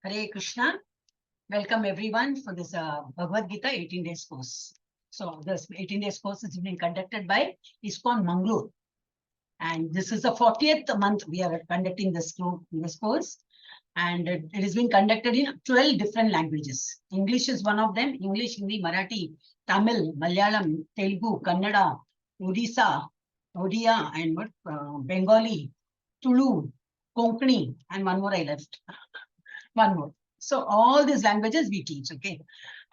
Hare Krishna. Welcome everyone for this Bhagavad Gita 18 days course. So this 18 days course is being conducted by ISKCON Mangalore. And this is the 40th month we are conducting this course. And it is being conducted in 12 different languages. English is one of them. English, Hindi, Marathi, Tamil, Malyalam, Telugu, Kannada, Odiya, and Bengali, Tulu, Konkani, and one more I left. One more. So all these languages we teach, okay?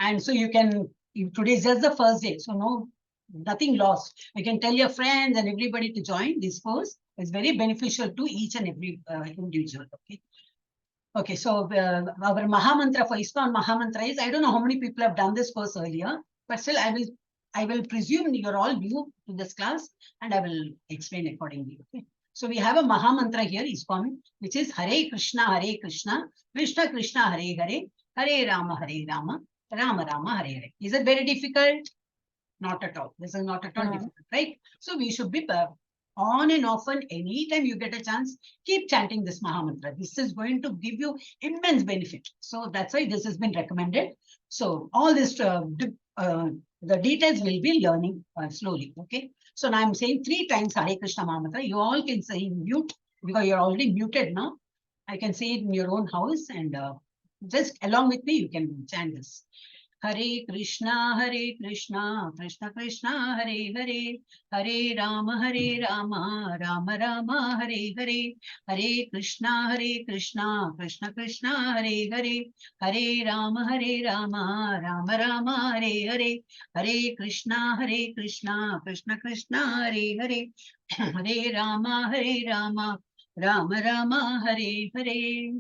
And so you can, today is just the first day, so nothing lost. You can tell your friends and everybody to join this course. It's very beneficial to each and every individual, okay? Okay, so our Mahamantra for ISKCON Mahamantra is, I don't know how many people have done this course earlier, but still I will presume you're all new to this class and I will explain accordingly, okay? So we have a Mahamantra here, ISKCON, which is Hare Krishna, Krishna Krishna, Hare Hare, Hare Rama, Rama Rama, Hare Hare. Is it very difficult? Not at all. This is not at all difficult, right? So we should be on and often, anytime you get a chance, keep chanting this Mahamantra. This is going to give you immense benefit. So that's why this has been recommended. So all this, the details will be learning slowly, okay? So now I'm saying 3 times Hare Krishna Mahamantra. You all can say in mute because you're already muted now. I can say it in your own house and just along with me, you can chant this. Hare Krishna, Krishna Krishna, Hare Hare, Hare Rama, Rama Rama, Hare Hare, Hare Krishna, Krishna Krishna, Hare Hare, Hare Rama, Rama Rama, Hare Hare, Hare Krishna, Krishna Krishna, Hare Hare, Hare Rama, Rama Rama, Hare Hare.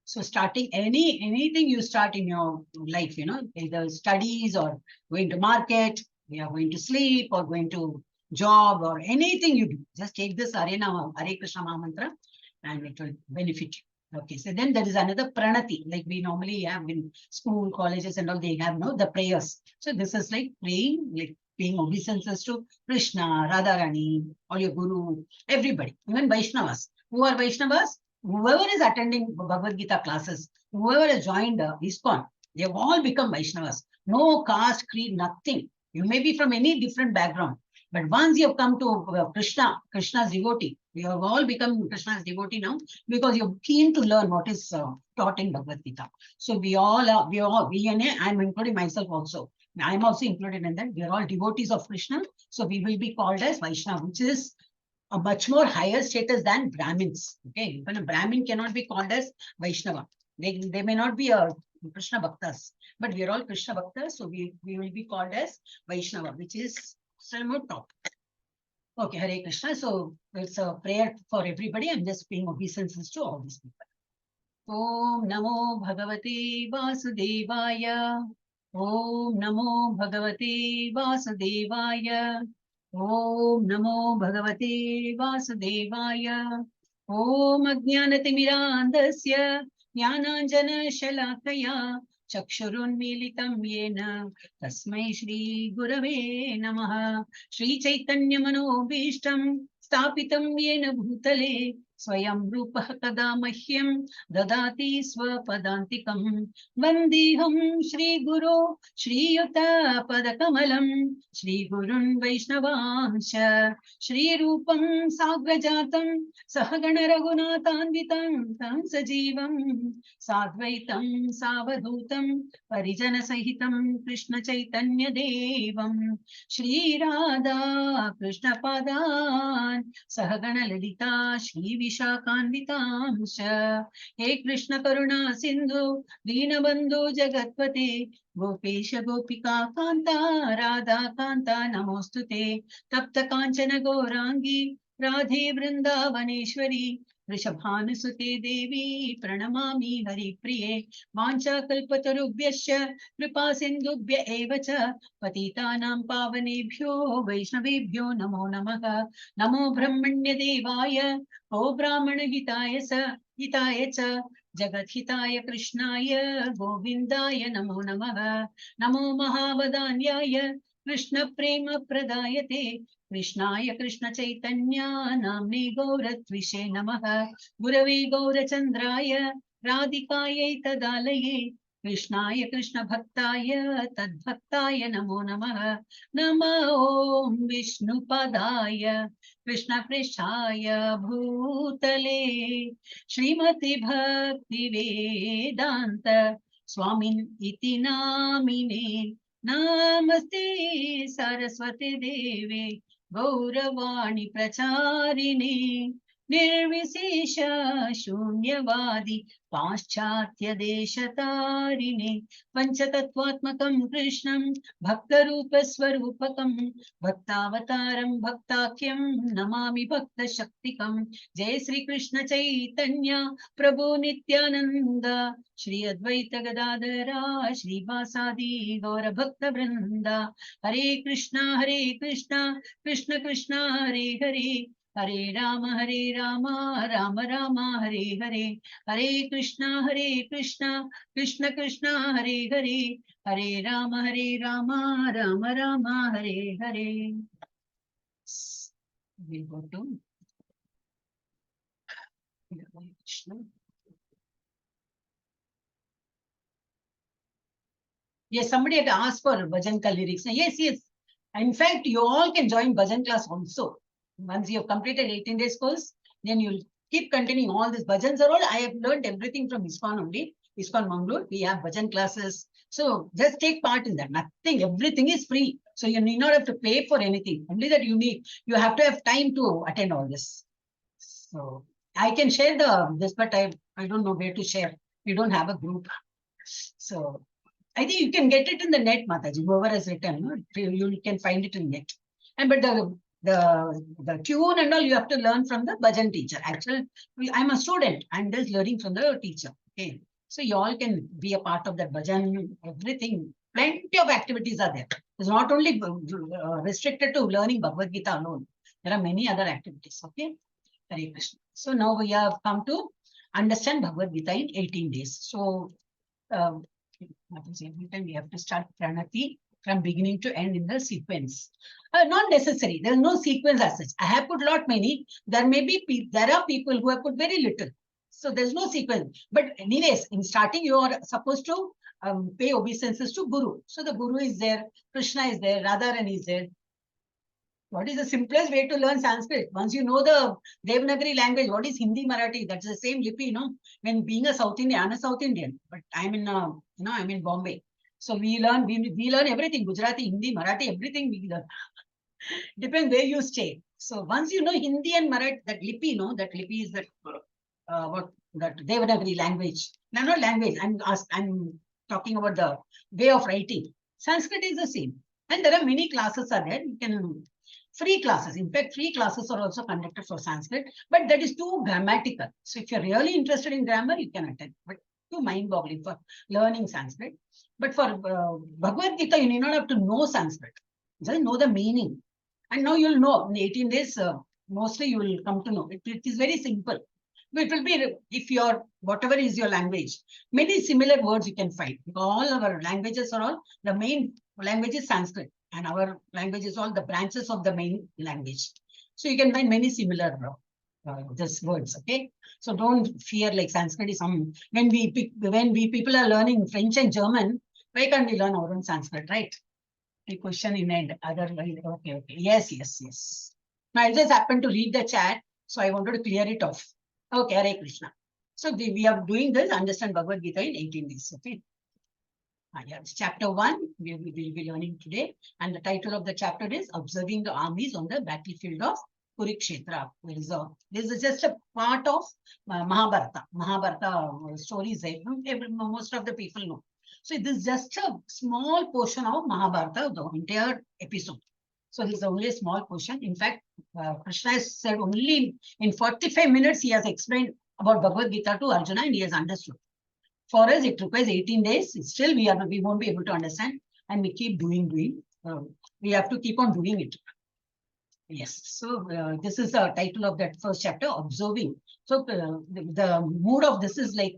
So starting anything you start in your life, either studies or going to market, we are going to sleep or going to job or anything you do, just take this Hare Krishna Mahamantra and it will benefit you. Okay, so then there is another pranati, like we normally have in school, colleges and all, they have the prayers. So this is like praying, like paying obeisances to Krishna, Radharani, or your Guru, everybody, even Vaishnavas. Who are Vaishnavas? Whoever is attending Bhagavad Gita classes, whoever has joined ISKCON, they have all become Vaishnavas. No caste, creed, nothing. You may be from any different background. But once you have come to Krishna's devotee, you have all become Krishna's devotee now because you're keen to learn what is taught in Bhagavad Gita. So I'm including myself also. I'm also included in that. We are all devotees of Krishna. So we will be called as Vaishnava, which is a much more higher status than Brahmins. Okay, even a Brahmin cannot be called as Vaishnava. They may not be a Krishna Bhaktas, but we are all Krishna Bhaktas, so we will be called as Vaishnava, which is still more top. Okay, Hare Krishna. So it's a prayer for everybody. I'm just paying obeisances to all these people. Om Namo Bhagavate Vasudevaya. Om Namo Bhagavate Vasudevaya. Om Namo Bhagavate Vasudevaya. Om Ajnanatimirandasya Jnananjana Shalakaya Chakshurunmilitam Yena Tasmai Shri Gurave Namaha. Shri Chaitanya Manobhishtam Stapitam Yena Bhutale Swayam Rupah Kada Mahyam Dadati Swapadantikam Vandiham Shri Guru Shri Yuta Padakamalam Shri Gurun Vaishnavansha Shri Rupam Sagrajatam Sahagana Raghunathanvitam Tam Sajivam Sadvaitam Savadhutam Parijana Sahitam Krishna Chaitanya Devam Shri Radha Krishna Padan Sahagana Lalita Shri Vishakhanvitamsha. He Krishna Karuna Sindhu Deenabandhu Jagatpate Gopesha Gopika Kanta Radha Kanta Namostute Tapta Kanchana Gaurangi Radhe Vrindavaneshwari Rishabhanusute Devi Pranamami Hari Priye Vancha Kalpatarubhyasya Kripa Sindhubhya Evacha Patitanam Pavanebhyo Vaishnavebhyo Namo Namaha Namo Brahmanya Devaya O Brahmana Hitaya Cha Jagat Hitaya Krishnaya Govindaya Namo Namaha Namo Mahavadanyaya Krishna Prema Pradayate Krishnaya Krishna Chaitanya Namne Gauratvishe Namaha Gurave Gaurachandraya Radhikayai tadalaye Krishnaya Krishna Bhaktaya Tadbhaktaya Namo Namah Namo Om Vishnu Padaya Krishna Prishaya Bhutale Srimati Bhakti Vedanta Swamin Iti Namine Namaste Saraswati Deve Gauravani Pracharine Nirvisesha Shunyavadi Paschatya Deshatarine Panchatattvatmakam Krishnam Bhaktarupa Swarupakam Bhaktavataram Bhaktakyam Namami Bhakta Shaktikam Jai Sri Krishna Chaitanya Prabhu Nityananda Shri Advaita Gadadara Shri Vasadi Gaura Bhakta Vrinda Hare Krishna Krishna Krishna Hare Hare Hare Rama Rama Rama Hare Hare Hare Krishna Krishna Krishna Hare Hare Hare Rama Rama Rama Hare Hare. We'll go to Krishna. Yes, somebody had asked for bhajan ka lyrics. Yes. In fact, you all can join bhajan class also. Once you have completed 18 days course, then you'll keep continuing all these bhajans are all. I have learned everything from ISKCON only. ISKCON Mangalore, we have bhajan classes. So just take part in that. Nothing, everything is free. So you need not have to pay for anything. Only that you have to have time to attend all this. So I can share this, but I don't know where to share. We don't have a group. So I think you can get it in the net, Mathaji. Whoever has written, no? You can find it in net. And but the tune and all you have to learn from the bhajan teacher. Actually, I'm a student. I'm just learning from the teacher. Okay, so you all can be a part of that bhajan. Everything, plenty of activities are there. It's not only restricted to learning Bhagavad Gita alone. There are many other activities. Okay, Hare Krishna. So now we have come to understand Bhagavad Gita in 18 days. So. Every time we have to start Pranati from beginning to end in the sequence. Not necessary. There is no sequence as such. I have put lot many. There are people who have put very little. So there's no sequence. But anyways, in starting, you are supposed to pay obeisances to Guru. So the Guru is there, Krishna is there, Radharani is there. What is the simplest way to learn Sanskrit? Once you know the Devanagari language, what is Hindi, Marathi? That's the same lipi, When being a South Indian, I'm a South Indian, but I'm in, I'm in Bombay. So we learn everything, Gujarati, Hindi, Marathi, everything we learn. Depends where you stay. So once you know Hindi and Marathi, that lipi, that lipi is that that Devanagari language. No, not language. I'm talking about the way of writing. Sanskrit is the same, and there are many classes are there. You can. Free classes. In fact, free classes are also conducted for Sanskrit, but that is too grammatical. So if you're really interested in grammar, you can attend, but too mind-boggling for learning Sanskrit. But for Bhagavad Gita, you need not have to know Sanskrit. Just know the meaning. And now you'll know in 18 days, mostly you will come to know. It is very simple. It will be, if whatever is your language, many similar words you can find. All our languages are all, the main language is Sanskrit. And our language is all the branches of the main language. So you can find many similar words, okay? So don't fear like Sanskrit is some, when we people are learning French and German, why can't we learn our own Sanskrit, right? The question in end, otherwise, okay. Yes. Now I just happened to read the chat, so I wanted to clear it off. Okay, Hare Krishna. So we are doing this, understand Bhagavad Gita in 18 days, okay? Chapter 1, we will be learning today. And the title of the chapter is Observing the Armies on the Battlefield of Kurukshetra. This is just a part of Mahabharata. Mahabharata stories, most of the people know. So this is just a small portion of Mahabharata, the entire episode. So this is only a small portion. In fact, Krishna has said only in 45 minutes he has explained about Bhagavad Gita to Arjuna and he has understood. For us, it requires 18 days. Still, we won't be able to understand, and we keep doing. We have to keep on doing it. Yes. So this is the title of that first chapter, observing. So the mood of this is like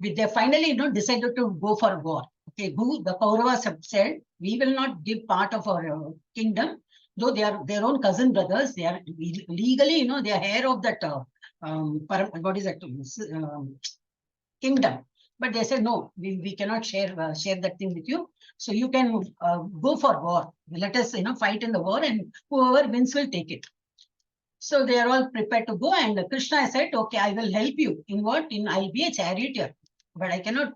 they finally decided to go for war. Okay, the Kauravas have said we will not give part of our kingdom, though they are their own cousin brothers. They are legally, they are heir of that. What is that? kingdom. But they said, no, we cannot share that thing with you. So you can go for war. Let us, fight in the war, and whoever wins will take it. So they are all prepared to go. And Krishna said, okay, I will help you. In what? I'll be a charioteer, but I cannot,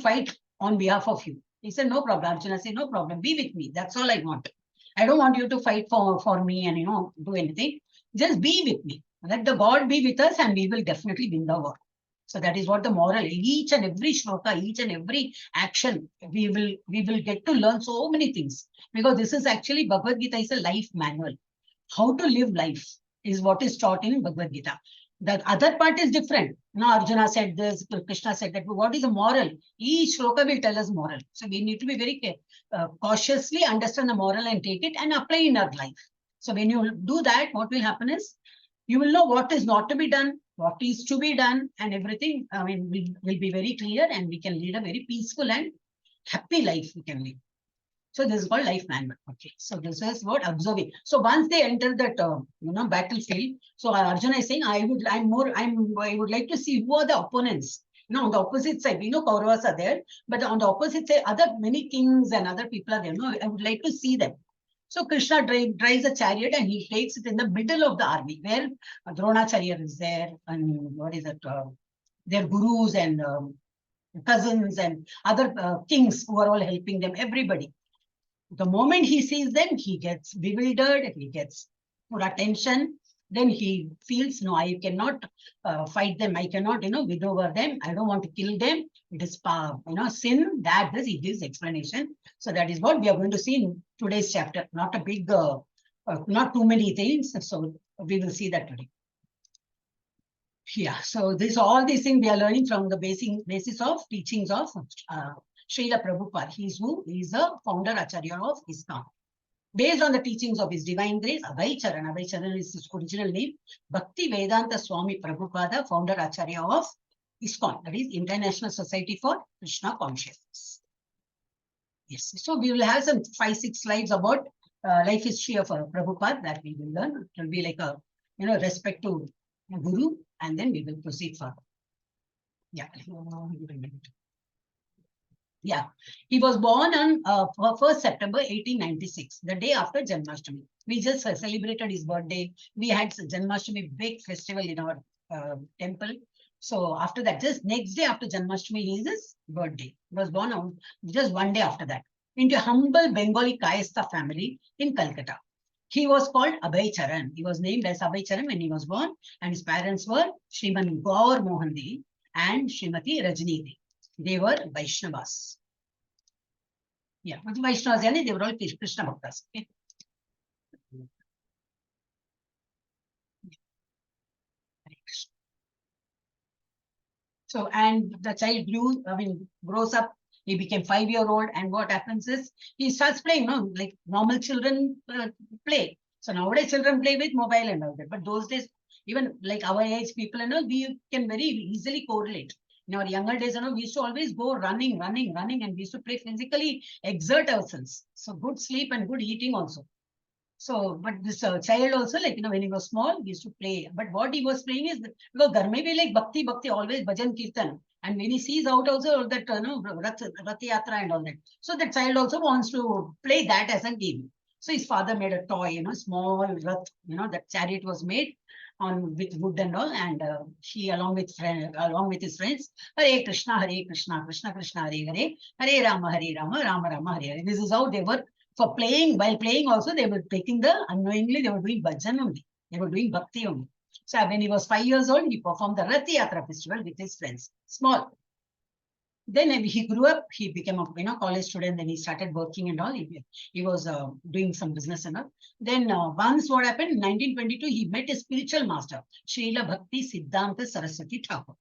fight on behalf of you. He said, no problem. Arjuna said, no problem. Be with me. That's all I want. I don't want you to fight for me and, do anything. Just be with me. Let the God be with us, and we will definitely win the war. So that is what the moral, each and every shloka, each and every action, we will get to learn so many things. Because this is actually, Bhagavad Gita is a life manual. How to live life is what is taught in Bhagavad Gita. The other part is different. Arjuna said this, Krishna said that. But what is the moral? Each shloka will tell us moral. So we need to be very cautiously understand the moral and take it and apply in our life. So when you do that, what will happen is, you will know what is not to be done, what is to be done, and everything, will be very clear, and we can lead a very peaceful and happy life we can live. So this is called life manual. Okay. So this is what observing. So once they enter that, battlefield, so Arjuna is saying, I would like to see who are the opponents. On the opposite side, we know Kauravas are there, but on the opposite side, many kings and other people are there. I would like to see them. So Krishna drives a chariot, and he takes it in the middle of the army, where Dronacharya is there, and what is it? Their gurus and cousins and other kings who are all helping them, everybody. The moment he sees them, he gets bewildered, he gets put attention. Then he feels, no, I cannot fight them. I cannot, win over them. I don't want to kill them. It is, sin. That is, he gives explanation. So that is what we are going to see in today's chapter. Not a big, not too many things. So we will see that today. Yeah. So all these things we are learning from the basis of teachings of Srila Prabhupada. He is who? He is the founder Acharya of ISKCON. Based on the teachings of His Divine Grace, Abhay Charan is his original name, Bhakti Vedanta Swami Prabhupada, founder Acharya of ISKCON, that is International Society for Krishna Consciousness. Yes, so we will have some 5-6 slides about life history of Prabhupada that we will learn. It will be like a, respect to Guru, and then we will proceed further. Yeah. Yeah, he was born on 1st September 1896, the day after Janmashtami. We just celebrated his birthday. We had Janmashtami big festival in our temple. So after that, just next day after Janmashtami is his birthday. He was born on just one day after that, into a humble Bengali Kayastha family in Calcutta. He was called Abhay Charan. He was named as Abhay Charan when he was born, and his parents were Shriman Gaur Mohan Devi and Srimati Rajni Devi. They were Vaishnavas. Yeah, but the Vaishnavas, they were all Krishna Bhaktas. Okay? So, and the child grows up, he became 5-year-old, and what happens is, he starts playing, like normal children play. So nowadays children play with mobile and all that, but those days, even like our age people, we can very easily correlate. In our younger days, we used to always go running, and we used to play physically, exert ourselves. So good sleep and good eating also. So, but this child also, like, when he was small, he used to play. But what he was playing is, because Ghar mein bhi like bhakti, always bhajan kirtan. And when he sees out also that, Rath Yatra and all that. So the child also wants to play that as a game. So his father made a toy, small Rath, that chariot was made with wood and all, and he along with his friends, Hare Krishna, Krishna Krishna, Hare Hare, Hare Rama, Rama Rama, Hare Hare. This is how they were for playing. While playing also, they were taking unknowingly they were doing bhajan only. They were doing bhakti only. So when he was 5 years old, he performed the Rath Yatra festival with his friends. Small. Then he grew up, he became a college student, then he started working and all. He was doing some business and all. Then once what happened, in 1922, he met a spiritual master, Srila Bhakti Siddhanta Saraswati Thakur.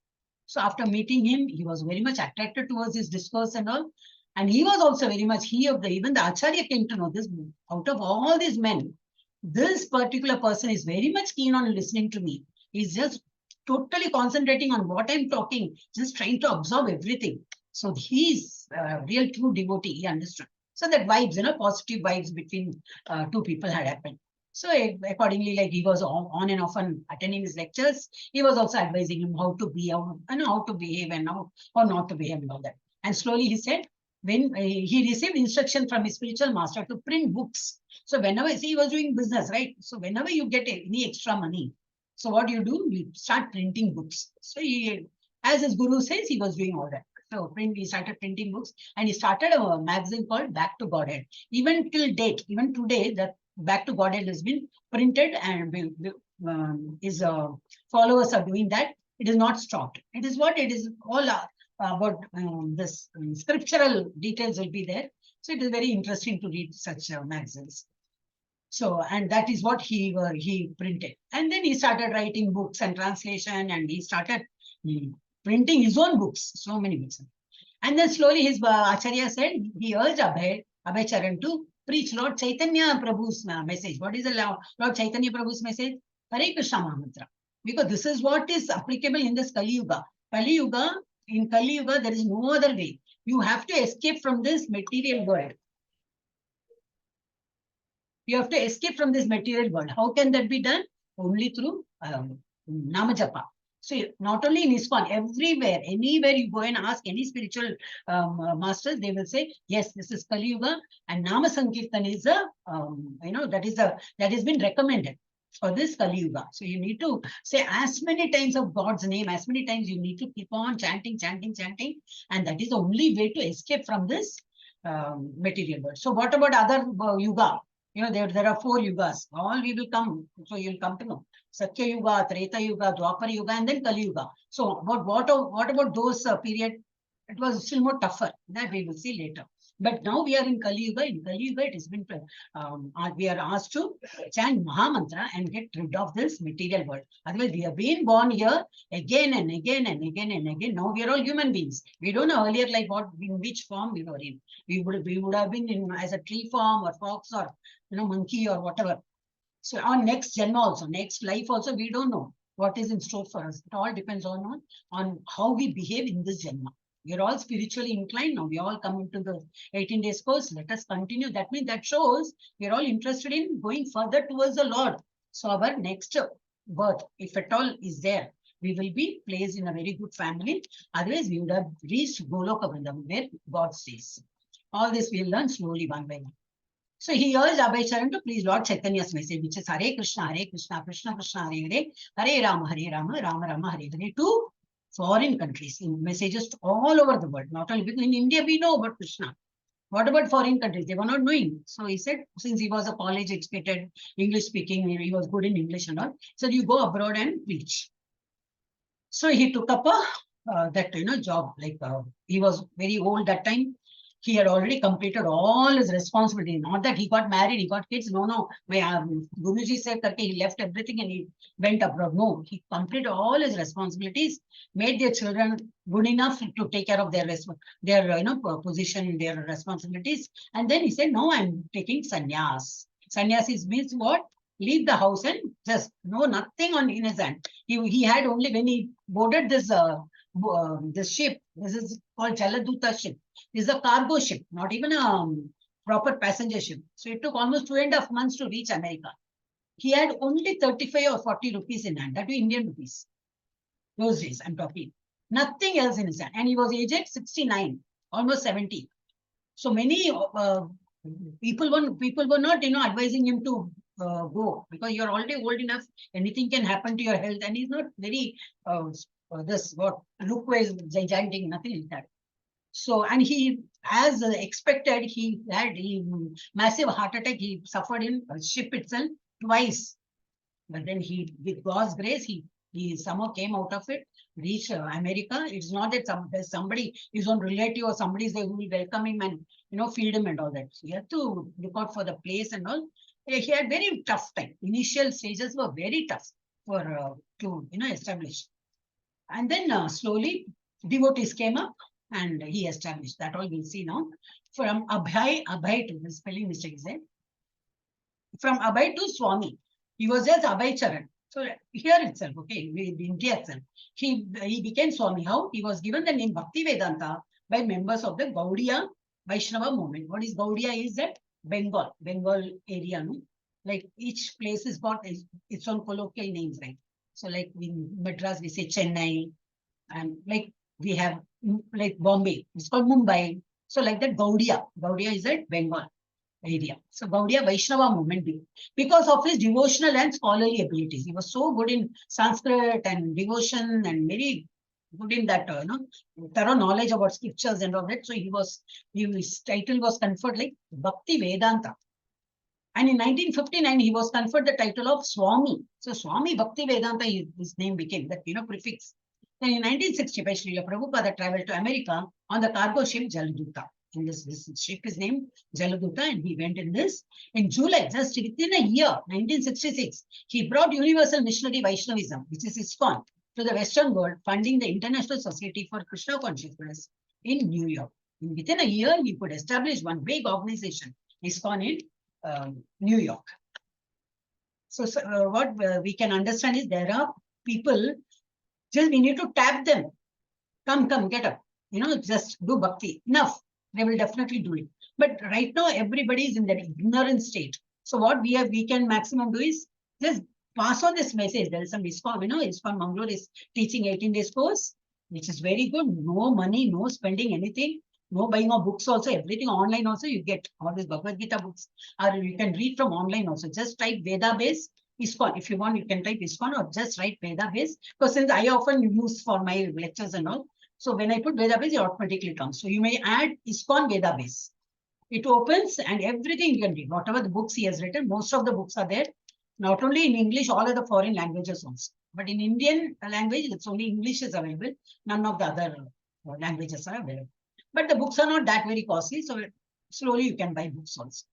So after meeting him, he was very much attracted towards his discourse and all. And he was also very much, even the Acharya came to know this, out of all these men, this particular person is very much keen on listening to me. He's just totally concentrating on what I'm talking, just trying to absorb everything. So he's a real true devotee, he understood. So that vibes, positive vibes between two people had happened. So accordingly, like he was on and often attending his lectures. He was also advising him how to be, how to behave and how not to behave and all that. And slowly he said, when he received instruction from his spiritual master to print books. So whenever, see, he was doing business, right? So whenever you get any extra money, so what do? You start printing books. So he, as his guru says, he was doing all that. So he started printing books and he started a magazine called Back to Godhead. Even till date, even today, that Back to Godhead has been printed and his followers are doing that. It is not stopped. It is what it is all about this scriptural details will be there. So it is very interesting to read such magazines. So, and that is what he printed. And then he started writing books and translation, and he started printing his own books, so many books. And then slowly his Acharya said, he urged Abhay Charan to preach Lord Chaitanya Prabhu's message. What is the Lord Chaitanya Prabhu's message? Hare Krishna Mahamantra. Because this is what is applicable in this Kali Yuga. In Kali Yuga, there is no other way. You have to escape from this material world. You have to escape from this material world. How can that be done? Only through Nama Japa. So not only in ISKCON, everywhere, anywhere you go and ask any spiritual masters, they will say, yes, this is Kali Yuga, and Nama Sankirtan is that has been recommended for this Kali Yuga. So you need to say as many times of God's name, as many times you need to keep on chanting, and that is the only way to escape from this material world. So what about other Yuga? There are 4 yugas. All we will come. So you'll come to know. Satya Yuga, Treta Yuga, Dwapar Yuga, and then Kali Yuga. So what about those period? It was still more tougher. That we will see later. But now we are in Kali Yuga. In Kali Yuga, it has been we are asked to chant Mahamantra and get rid of this material world. Otherwise, we have been born here again and again and again and again. Now we are all human beings. We don't know earlier like in which form we were in. We would have been in as a tree form or fox or monkey or whatever. So our next Janma also, next life also, we don't know what is in store for us. It all depends on how we behave in this Janma. We are all spiritually inclined now. We all come into the 18 days course. Let us continue. That means that shows we are all interested in going further towards the Lord. So our next birth, if at all is there, we will be placed in a very good family. Otherwise, we would have reached Goloka Vrindavan, where God stays. All this we will learn slowly one by one. So he urged Abhay Charan to please Lord Chaitanya's message, which is Hare Krishna, Krishna Krishna, Hare Hare, Hare Rama, Rama Rama, Hare Hare, to foreign countries, in messages all over the world. Not only in India, we know about Krishna. What about foreign countries? They were not knowing. So he said, since he was a college educated, English speaking, he was good in English and all. So you go abroad and preach. So he took up that job. Like he was very old that time. He had already completed all his responsibilities. Not that he got married, he got kids. No. My Guruji said that he left everything and he went abroad. No, he completed all his responsibilities, made their children good enough to take care of their position, their responsibilities. And then he said, no, I'm taking sannyas. Sannyas means what? Leave the house and just nothing in his hand. He had only, when he boarded this ship, this is called Jaladuta ship. This is a cargo ship, not even a proper passenger ship. So it took almost 2.5 months to reach America. He had only 35 or 40 rupees in hand, that was Indian rupees. Those days, I'm talking. Nothing else in his hand. And he was aged 69, almost 70. So many people were not, advising him to go, because you're already old enough. Anything can happen to your health. And he's not very, look-wise, gigantic, nothing like that. So, and he, as expected, he had a massive heart attack. He suffered in a ship itself twice. But then with God's grace, he somehow came out of it, reached America. It's not that there's somebody, his own relative or somebody is there who will welcome him and, feed him and all that. So you have to look out for the place and all. He had very tough time. Initial stages were very tough to establish. And then slowly devotees came up and he established. That all we'll see now. From Abhay to, the spelling mistake is there. From Abhay to Swami. He was just Abhay Charan. So here itself, okay, in India itself, he became Swami. How? He was given the name Bhakti Vedanta by members of the Gaudiya Vaishnava movement. What is Gaudiya? Is that Bengal area, no? Like each place is got its own colloquial names, right? So like in Madras, we say Chennai, and like we have like Bombay, it's called Mumbai. So like that Gaudiya. Gaudiya is at Bengal area. So Gaudiya Vaishnava movement, because of his devotional and scholarly abilities. He was so good in Sanskrit and devotion and very good in that, thorough knowledge about scriptures and all that. So his title was conferred like Bhakti Vedanta. And in 1959, he was conferred the title of Swami. So Swami Bhakti Vedanta, his name became that, prefix. Then in 1965, Srila Prabhupada traveled to America on the cargo ship Jaladuta. And this ship is named Jaladuta, and he went in this. In July, just within a year, 1966, he brought Universal Missionary Vaishnavism, which is ISKCON, to the Western world, funding the International Society for Krishna Consciousness in New York. And within a year, he could establish one big organization, ISKCON in New York. So what we can understand is there are people, just we need to tap them. Come, get up. Just do bhakti. Enough. They will definitely do it. But right now, everybody is in that ignorant state. So what we can maximum do is just pass on this message. There is some ISKCON, ISKCON Mangalore is teaching 18 days course, which is very good. No money, no spending anything. No buying of books also, everything online also, you get all these Bhagavad Gita books, or you can read from online also. Just type Veda base ISKCON. If you want, you can type ISKCON or just write Veda base. Because since I often use for my lectures and all, so when I put Veda base, it automatically comes. So you may add ISKCON Veda base. It opens and everything you can read. Whatever the books he has written, most of the books are there. Not only in English, all of the foreign languages also. But in Indian language, it's only English is available. None of the other languages are available. But the books are not that very costly, so slowly you can buy books also.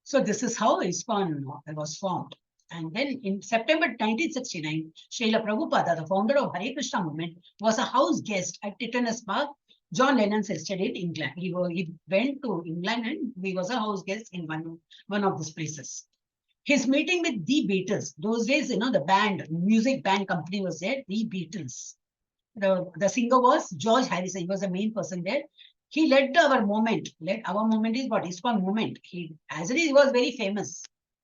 So this is how ISKCON was formed. And then in September 1969, Srila Prabhupada, the founder of Hare Krishna movement, was a house guest at Titanes Park, John Lennon's estate in England. He went to England and he was a house guest in one of these places. His meeting with the Beatles, those days, the band, music band company was there, the Beatles. The singer was George Harrison. He was the main person there. He led our movement. Our movement is what? ISKCON movement. He was very famous.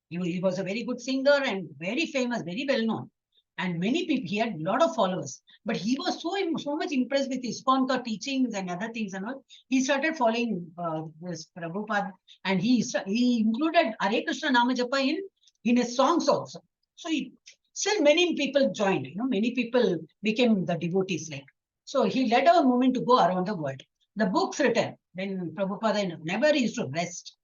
He was a very good singer and very famous, very well known. And many people, he had a lot of followers. But he was so much impressed with ISKCON teachings and other things and all. He started following this Prabhupada, and he included Hare Krishna Namajapa in his songs also. So still many people joined, many people became the devotees. So he led our movement to go around the world. The books written, when Prabhupada never used to rest.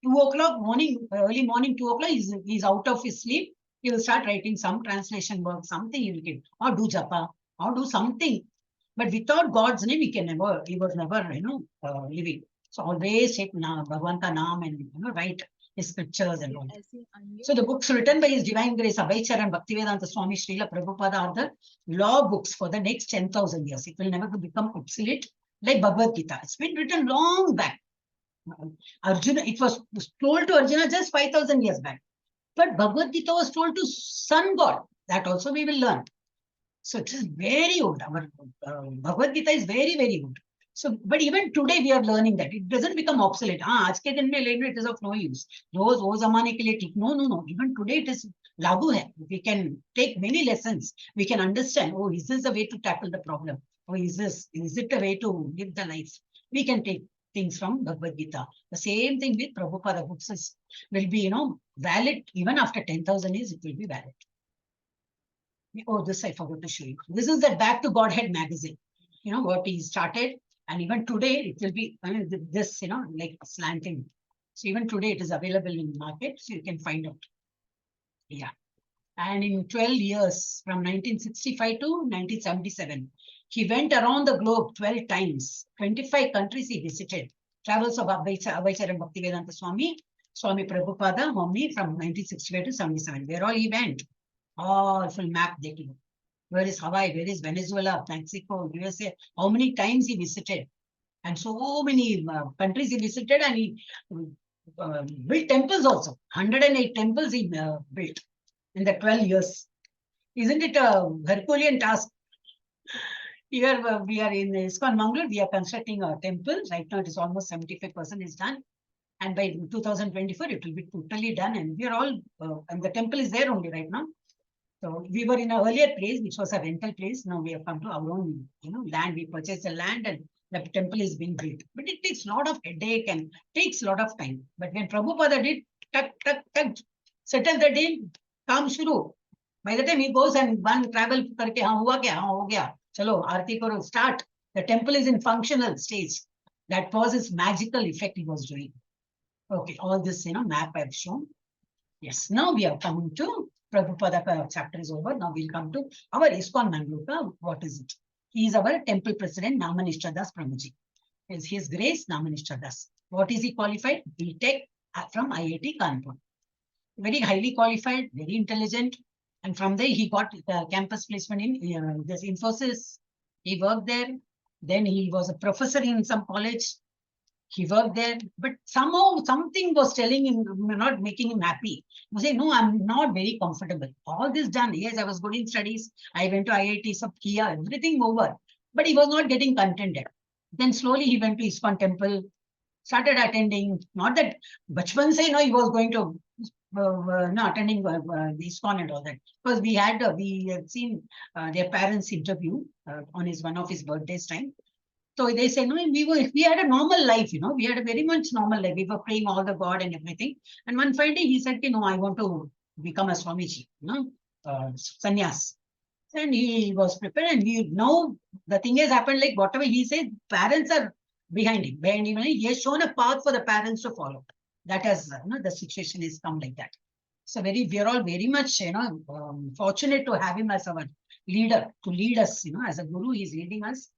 2 o'clock morning, early morning, 2 o'clock, he's out of his sleep. He will start writing some translation work, something he will give, or do japa, or do something. But without God's name, he was never, living. So always take Bhagavanta Naam and, write his scriptures and all. So the books written by His Divine Grace Abhaycharan Bhaktivedanta Swami Srila Prabhupada are the law books for the next 10,000 years. It will never become obsolete like Bhagavad Gita. It's been written long back. Arjuna, it was told to Arjuna just 5,000 years back. But Bhagavad Gita was told to Sun God. That also we will learn. So it is very old. Our Bhagavad Gita is very, very old. So, but even today we are learning that. It doesn't become obsolete. Aaj ke din mein it is of no use. Those wo zamane ke liye no. Even today it is lagu hai. We can take many lessons. We can understand, oh, is this the way to tackle the problem? Or is it the way to live the life? We can take things from Bhagavad Gita. The same thing with Prabhupada books will be, valid even after 10,000 years, it will be valid. Oh, this I forgot to show you. This is the Back to Godhead magazine. What he started. And even today, it will be this, like slanting. So even today, it is available in the market. So you can find out. Yeah. And in 12 years, from 1965 to 1977, he went around the globe 12 times. 25 countries he visited. Travels of Abhaycharan Bhaktivedanta Swami Prabhupada, Homni, from 1965 to 77. Where all he went? All full map they give. Where is Hawaii? Where is Venezuela, Mexico, USA? How many times he visited? And so many countries he visited, and he built temples also. 108 temples he built in the 12 years. Isn't it a Herculean task? Here we are in ISKCON Mangalore. We are constructing a temple. Right now it is almost 75% is done. And by 2024, it will be totally done. And we are all, and the temple is there only right now. So we were in an earlier place, which was a rental place. Now we have come to our own, land. We purchased the land and the temple is being built. But it takes a lot of headache and takes a lot of time. But when Prabhupada did, settle the deal, काम शुरू. By the time he goes and one travel करके हाँ हुआ क्या हाँ हो गया चलो आरती करो start. The temple is in functional stage. That was his magical effect he was doing. Okay, all this map I've shown. Yes, now we are coming to Prabhupada chapter is over. Now we'll come to our ISKCON Mangalore. What is it? He is our temple president, Namanishta Das Prabhuji. His Grace Namanishta Das. What is he qualified? B.Tech from IIT Kanpur. Very highly qualified, very intelligent. And from there, he got campus placement in this Infosys. He worked there. Then he was a professor in some college. He worked there, but somehow something was telling him, not making him happy. He said, no, I'm not very comfortable. All this done. Yes, I was good in studies. I went to IIT, sub kiya, everything over. But he was not getting contented. Then slowly he went to ISKCON temple, started attending. Not that Bachpan say, he was going to attending the ISKCON and all that. Because we had seen their parents' interview on one of his birthdays time. So they say, no, we had a normal life, we had a very much normal life. We were praying all the God and everything. And one fine day he said, no, I want to become a Swamiji, sannyas. And he was prepared. And now the thing has happened, like whatever he said, parents are behind him. He has shown a path for the parents to follow. That has, the situation has come like that. So we are all very much, fortunate to have him as our leader, to lead us, as a guru, he is leading us.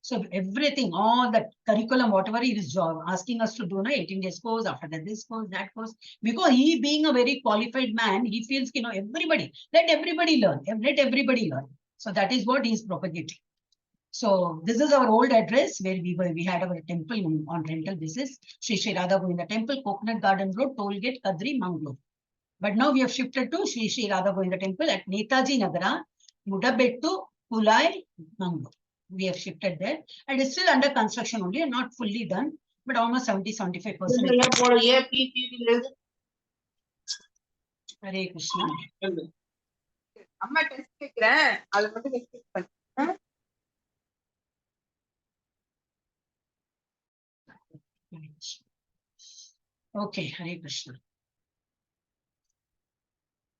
So everything, all the curriculum, whatever he is asking us to do, 18 days course, after that this course, that course. Because he being a very qualified man, he feels, everybody, let everybody learn. Let everybody learn. So that is what he is propagating. So this is our old address where we had our temple on rental basis. Sri Sri Radha Govinda Temple, Coconut Garden Road, Tollgate, Kadri, Mangalore. But now we have shifted to Sri Sri Radha Govinda Temple at Mathaji Nagara, Mudabettu, Kulai, Mangalore. We have shifted there, and it's still under construction only, and not fully done, but almost 70-75%. Hare Krishna. Okay, Hare Krishna.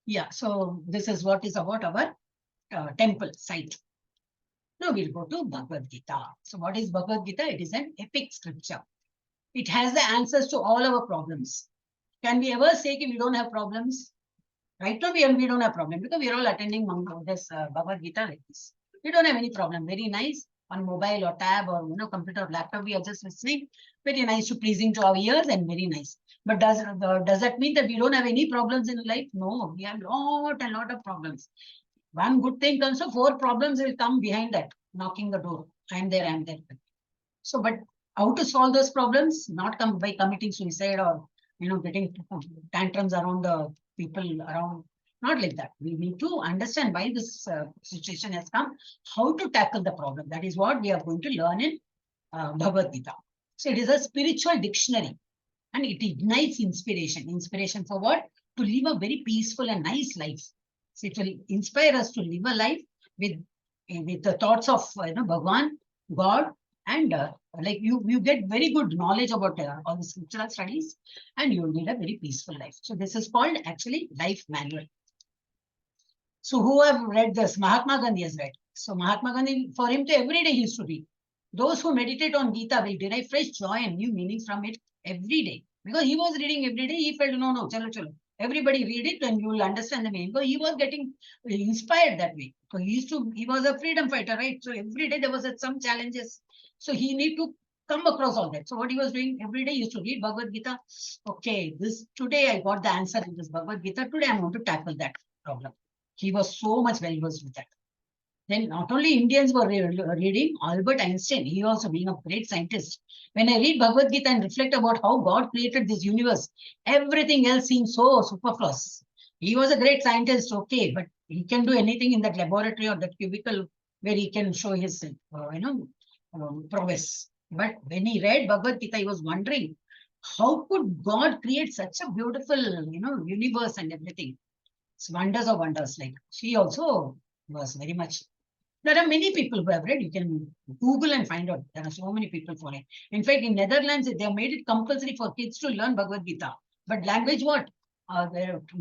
Yeah, so this is what is about our temple site. Now we'll go to Bhagavad Gita. So what is Bhagavad Gita? It is an epic scripture. It has the answers to all our problems. Can we ever say we don't have problems? Right now we don't have problem because we are all attending this Bhagavad Gita like this. We don't have any problem. Very nice on mobile or tab or computer or laptop. We are just listening. Very nice to pleasing to our ears and very nice. But does that mean that we don't have any problems in life? No, we have a lot of problems. One good thing comes, so 4 problems will come behind that, knocking the door. I'm there. So, but how to solve those problems? Not come by committing suicide or getting tantrums around the people around. Not like that. We need to understand why this situation has come, how to tackle the problem. That is what we are going to learn in Bhagavad Gita. So it is a spiritual dictionary and it ignites inspiration. Inspiration for what? To live a very peaceful and nice life. So it will inspire us to live a life with the thoughts of Bhagwan, God, and like you get very good knowledge about all the scriptural studies, and you will lead a very peaceful life. So this is called actually life manual. So who have read this? Mahatma Gandhi has read. So Mahatma Gandhi, for him to every day he used to read. Those who meditate on Gita will derive fresh joy and new meanings from it every day. Because he was reading every day, he felt no, chalo. Everybody read it and you will understand the meaning. Because he was getting inspired that way. So he was a freedom fighter, right? So every day there was some challenges. So he need to come across all that. So what he was doing every day, he used to read Bhagavad Gita. Okay, today I got the answer in this Bhagavad Gita. Today I'm going to tackle that problem. He was so much well versed with that. Then not only Indians were reading, Albert Einstein, he also being a great scientist. When I read Bhagavad Gita and reflect about how God created this universe, everything else seems so superfluous. He was a great scientist, okay, but he can do anything in that laboratory or that cubicle where he can show his, prowess. But when he read Bhagavad Gita, he was wondering how could God create such a beautiful, universe and everything? It's wonders of wonders. Like she also was very much. There are many people who have read. You can Google and find out. There are so many people for it. In fact, in Netherlands, they have made it compulsory for kids to learn Bhagavad Gita. But language what?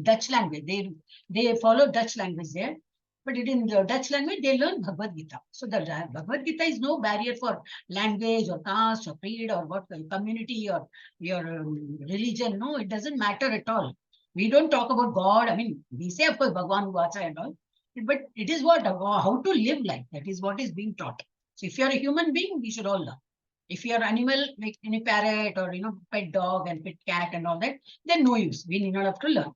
Dutch language. They follow Dutch language there. But in the Dutch language, they learn Bhagavad Gita. So the Bhagavad Gita is no barrier for language or caste or creed or what community or your religion. No, it doesn't matter at all. We don't talk about God. I mean, we say, of course, Bhagwan Vacha and all. But it is what, how to live life. That is what is being taught. So if you are a human being, we should all learn. If you are animal, like any parrot or, pet dog and pet cat and all that, then no use. We need not have to learn.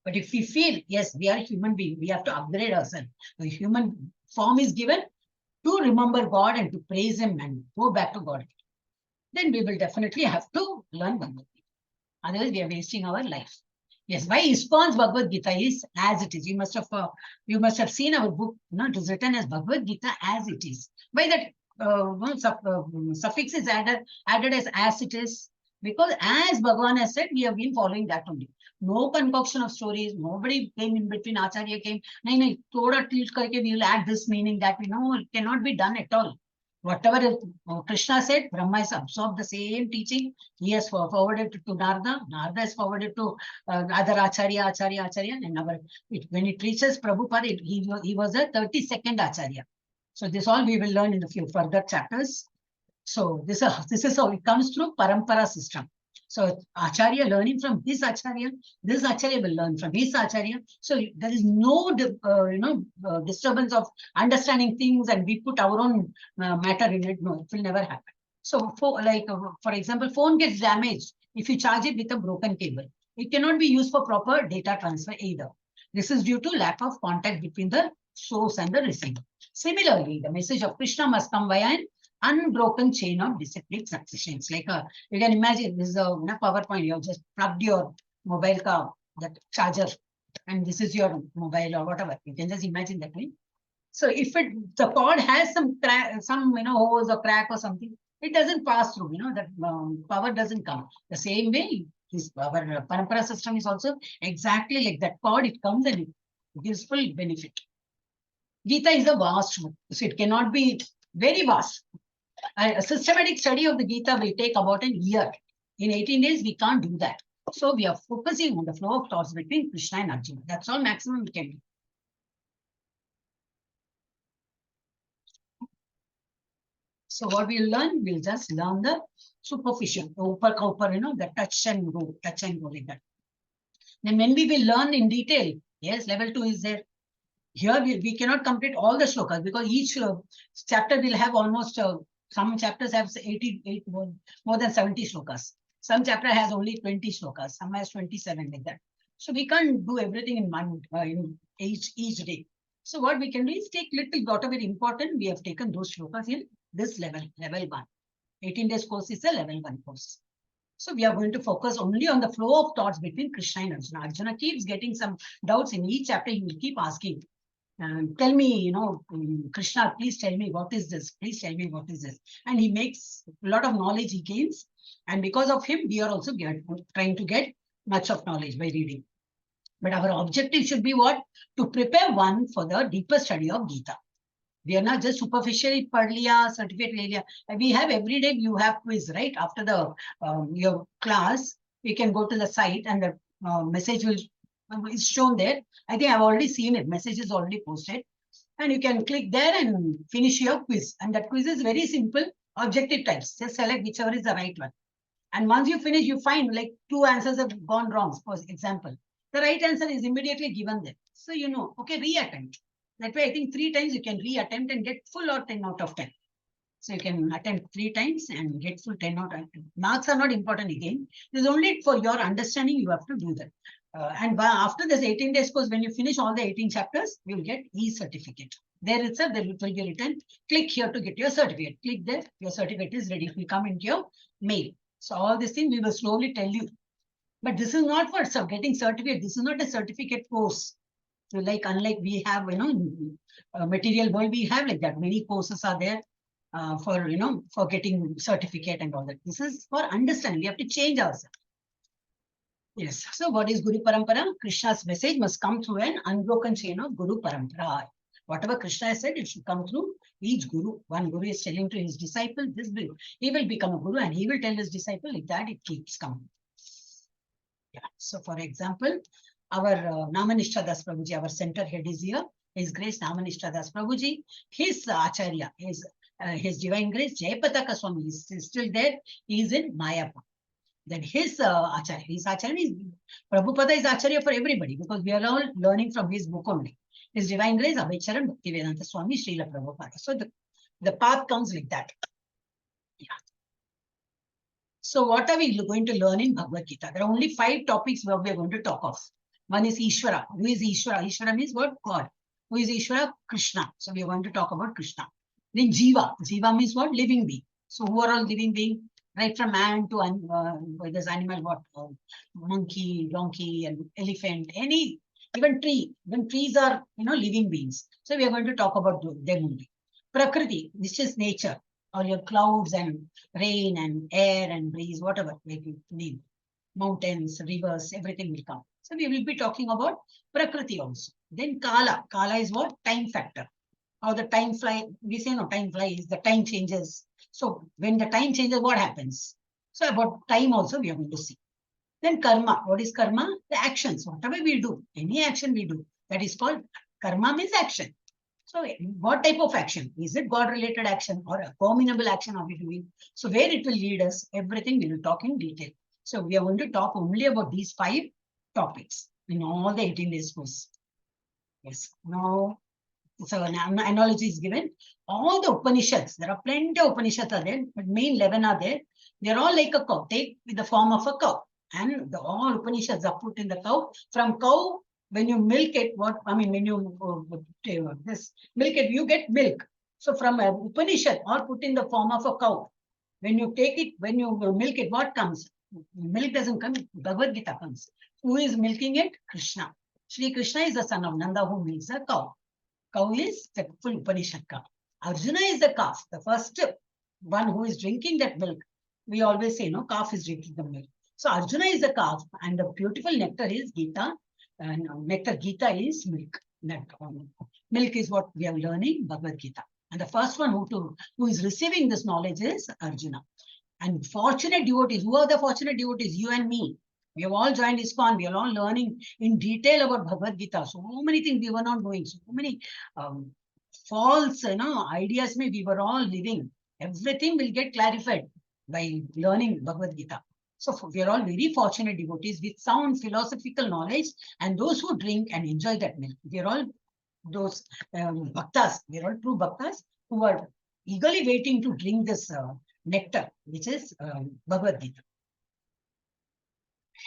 But if we feel, yes, we are a human being, we have to upgrade ourselves. The human form is given to remember God and to praise Him and go back to God. Then we will definitely have to learn Bhagavad Gita. Otherwise, we are wasting our life. Yes, why ISKCON's Bhagavad Gita is as it is. You must have seen our book. It is written as Bhagavad Gita as it is. Why that suffix is added as it is? Because as Bhagavan has said, we have been following that only. No concoction of stories. Nobody came in between. Acharya came. No, thoda tilt karke we will add this meaning that we know it cannot be done at all. Whatever Krishna said, Brahma has absorbed the same teaching. He has forwarded it to Narada. Narada has forwarded to other Acharya. And when it reaches Prabhupada, he was a 32nd Acharya. So this all we will learn in the few further chapters. So this is how it comes through Parampara system. So Acharya learning from his Acharya, this Acharya will learn from his Acharya. So there is no disturbance of understanding things and we put our own matter in it. No, it will never happen. So for example, phone gets damaged if you charge it with a broken cable. It cannot be used for proper data transfer either. This is due to lack of contact between the source and the receiver. Similarly, the message of Krishna must come via an unbroken chain of disciplic successions. Like you can imagine this is a PowerPoint. You have just plugged your mobile car, that charger, and this is your mobile or whatever. You can just imagine that way. So if the cord has some holes or crack or something, it doesn't pass through. That power doesn't come. The same way, our Parampara system is also exactly like that cord. It comes and it gives full benefit. Gita is a vast book, so it cannot be very vast. A systematic study of the Gita will take about a year. In 18 days, we can't do that. So we are focusing on the flow of thoughts between Krishna and Arjuna. That's all maximum we can do. So what we'll learn, we'll just learn the superficial, the touch and go like that. Then when we will learn in detail, yes, level 2 is there. Here we cannot complete all the shlokas because each chapter will have almost some chapters have 88 more than 70 shlokas. Some chapter has only 20 shlokas. Some has 27 like that. So we can't do everything in one in each day. So what we can do is take little whatever important. We have taken those shlokas in this level 1. 18 days course is a level 1 course. So we are going to focus only on the flow of thoughts between Krishna and Arjuna. Arjuna keeps getting some doubts in each chapter. He will keep asking. Tell me, Krishna, please tell me what is this? Please tell me what is this? And he makes a lot of knowledge he gains. And because of him, we are also trying to get much of knowledge by reading. But our objective should be what? To prepare one for the deeper study of Gita. We are not just superficially padliya, certificate liya. We have every day you have quiz, right? After the your class, we can go to the site and the message will is shown there. I think I've already seen it. Message is already posted. And you can click there and finish your quiz. And that quiz is very simple, objective types. Just select whichever is the right one. And once you finish, you find like 2 answers have gone wrong, for example. The right answer is immediately given there. So okay, re-attempt. That way, I think 3 times you can re-attempt and get full or 10 out of 10. So you can attempt 3 times and get full 10 out of 10. Marks are not important again. It is only for your understanding you have to do that. And after this 18 days course, when you finish all the 18 chapters, you will get e-certificate. There itself, there will be written, click here to get your certificate. Click there, your certificate is ready. It will come into your mail. So all these things we will slowly tell you. But this is not for getting certificate. This is not a certificate course. So unlike we have, material world, we have like that. Many courses are there. for, for getting certificate and all that. This is for understanding. We have to change ourselves. Yes. So what is Guru Parampara? Krishna's message must come through an unbroken chain of Guru Parampara. Whatever Krishna has said, it should come through each Guru. One Guru is telling to his disciple, he will become a Guru, and he will tell his disciple, like that it keeps coming. Yeah. So for example, our Namanishta Das Prabhuji, our center head is here. His Grace Namanishta Das Prabhuji, his Acharya, his Divine Grace Jayapataka Swami is still there. He is in Mayapur. Then his Acharya is Prabhupada is Acharya for everybody, because we are all learning from his book only. His Divine Grace Abhicharan Bhaktivedanta Swami Srila Prabhupada. So the path comes like that. Yeah. So what are we going to learn in Bhagavad Gita? There are only 5 topics where we are going to talk of. One is Ishvara. Who is Ishvara? Ishvara means what? God. Who is Ishvara? Krishna. So we are going to talk about Krishna. Then Jiva. Jiva means what? Living being. So who are all living beings? Right from man to this animal, what? Monkey, donkey, and elephant, even tree. Even trees are, living beings. So we are going to talk about them only. Prakriti, which is nature. All your clouds and rain and air and breeze, whatever like you name. Mountains, rivers, everything will come. So we will be talking about Prakriti also. Then Kala. Kala is what? Time factor. How the time fly, we say no, time flies, the time changes. So when the time changes, what happens? So about time also we are going to see. Then karma. What is karma? The actions. Whatever we do, any action we do, that is called karma, means action. So what type of action? Is it God-related action or abominable action are we doing? So where it will lead us, everything we will talk in detail. So we are going to talk only about these 5 topics in all the 18 days course. Yes. Now, so an analogy is given. All the Upanishads, there are plenty of Upanishads are there, but main 11 are there. They are all like a cow, take with the form of a cow. And all Upanishads are put in the cow. From cow, when you milk it, when you this milk it, you get milk. So from a Upanishad, all put in the form of a cow. When you take it, when you milk it, what comes? Milk doesn't come, Bhagavad Gita comes. Who is milking it? Krishna. Shri Krishna is the son of Nanda who milks a cow. Cow is the full Upanishad cow. Arjuna is the calf, the first one who is drinking that milk. We always say, no, calf is drinking the milk. So Arjuna is the calf, and the beautiful nectar is Gita, and nectar Gita is milk. Milk is what we are learning, Bhagavad Gita. And the first one who is receiving this knowledge is Arjuna. And fortunate devotees, who are the fortunate devotees? You and me. We have all joined ISKCON. We are all learning in detail about Bhagavad Gita. So many things we were not doing. So many false, ideas we were all living. Everything will get clarified by learning Bhagavad Gita. So we are all very fortunate devotees with sound philosophical knowledge, and those who drink and enjoy that milk. We are all those bhaktas. We are all true bhaktas who are eagerly waiting to drink this nectar, which is Bhagavad Gita.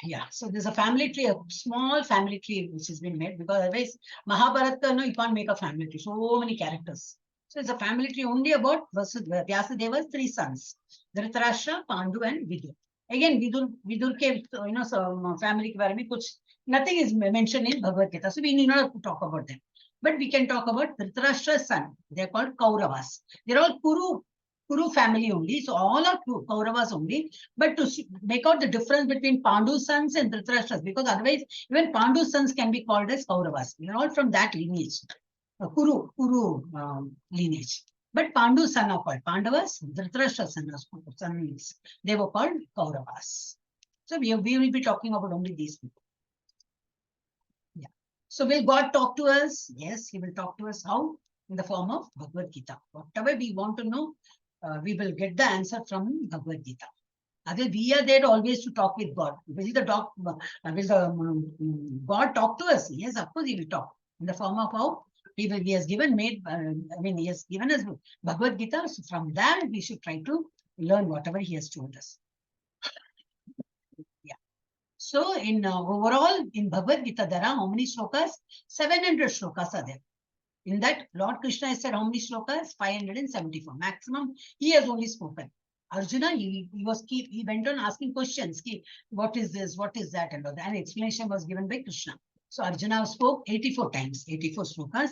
Yeah, so there's a family tree, a small family tree which has been made, because otherwise Mahabharata, you can't make a family tree. So many characters. So it's a family tree only about Vyasadeva's 3 sons, Dhritarashtra, Pandu, and Vidur. Again, Vidur ke, so family ke bare mein kuch, nothing is mentioned in Bhagavad Gita. So we need not to talk about them. But we can talk about Dhritarashtra's son. They're called Kauravas. They're all Kuru family only. So all are Kauravas only. But to make out the difference between Pandu's sons and Dhritarashtra's, because otherwise even Pandu's sons can be called as Kauravas. We are all from that lineage, Kuru lineage. But Pandu's son are called Pandavas, Dhritarashtra's sons, they were called Kauravas. So we will be talking about only these people. Yeah. So will God talk to us? Yes, he will talk to us. How? In the form of Bhagavad Gita. Whatever we want to know, we will get the answer from Bhagavad Gita. Otherwise, we are there always to talk with God. Will God talk to us? Yes, of course he will talk. In the form of how? He has given he has given us Bhagavad Gita. So from that, we should try to learn whatever he has told us. Yeah. So in overall, in Bhagavad Gita, there are how many shlokas? 700 shlokas are there. In that, Lord Krishna has said how many shlokas? 574. Maximum, he has only spoken. Arjuna, he went on asking questions. What is this? What is that? And all that. And explanation was given by Krishna. So Arjuna spoke 84 times, 84 shlokas.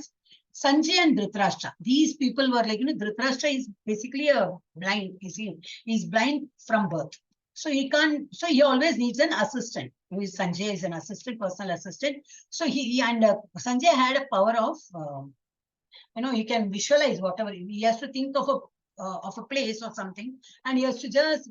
Sanjay and Dhritarashtra. These people were like, Dhritarashtra is basically a blind. He's blind from birth. So he can't, so he always needs an assistant, who is Sanjay is an assistant, personal assistant. So Sanjay had a power of, he can visualize whatever. He has to think of a place or something, and he has to just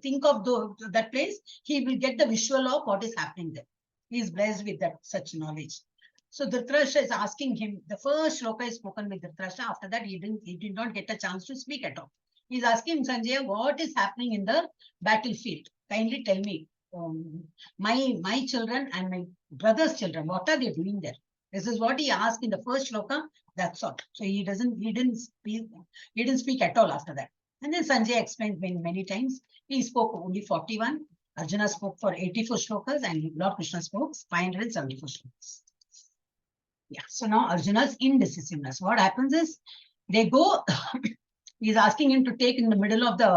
think of that place. He will get the visual of what is happening there. He is blessed with that such knowledge. So Dhritarashtra is asking him, the first shloka is spoken with Dhritarashtra. After that, he did not get a chance to speak at all. He's asking Sanjay, what is happening in the battlefield? Kindly tell me, my children and my brother's children, what are they doing there? This is what he asked in the first shloka. That's all. So he didn't speak at all after that. And then Sanjay explained many times. He spoke only 41. Arjuna spoke for 84 shlokas, and Lord Krishna spoke 574 shlokas. Yeah. So now Arjuna's indecisiveness. What happens is they go. He's asking him to take in the middle of the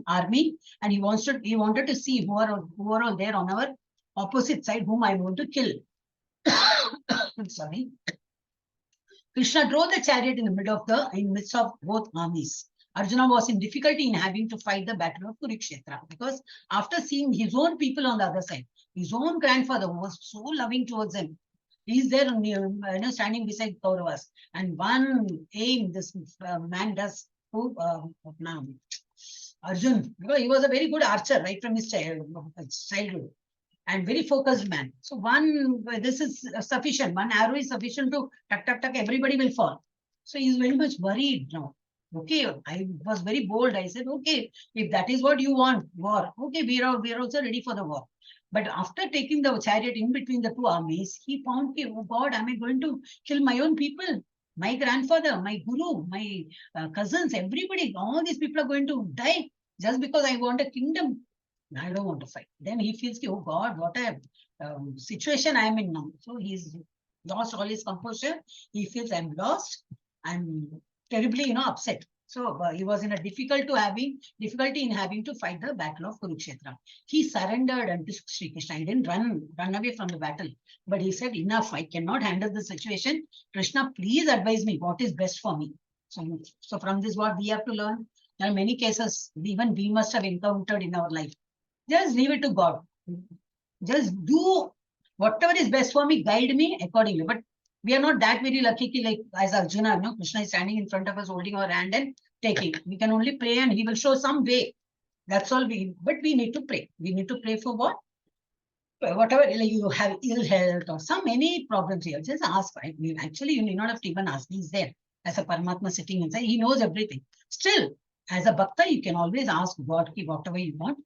army, and he wanted to see who are all there on our opposite side, whom I want to kill. Sorry. Krishna drove the chariot in the midst of both armies. Arjuna was in difficulty in having to fight the battle of Kurukshetra, because after seeing his own people on the other side, his own grandfather who was so loving towards him, he's there standing beside Kauravas, and one aim this man does to Arjun, because he was a very good archer right from his childhood, and very focused man. So this is sufficient. One arrow is sufficient to tuck, everybody will fall. So he's very much worried now. Okay, I was very bold. I said, okay, if that is what you want, war. Okay, we are also ready for the war. But after taking the chariot in between the two armies, he found, oh God, am I going to kill my own people? My grandfather, my guru, my cousins, everybody, all these people are going to die just because I want a kingdom. I don't want to fight. Then he feels, oh God, what a situation I am in now. So he's lost all his composure. He feels I'm lost. I'm terribly, upset. So he was in a difficulty in having to fight the battle of Kurukshetra. He surrendered unto Sri Krishna. He didn't run away from the battle, but he said, enough, I cannot handle the situation. Krishna, please advise me what is best for me. So from this, what we have to learn, there are many cases even we must have encountered in our life. Just leave it to God. Just do whatever is best for me, guide me accordingly. But we are not that very lucky, like as Arjuna, Krishna is standing in front of us, holding our hand and taking. We can only pray and he will show some way. That's all but we need to pray. We need to pray for what? Whatever, like you have ill health or any problems here, just ask. Right? Actually, you need not have to even ask. He's there as a Paramatma sitting inside. He knows everything. Still, as a bhakta, you can always ask God whatever you want,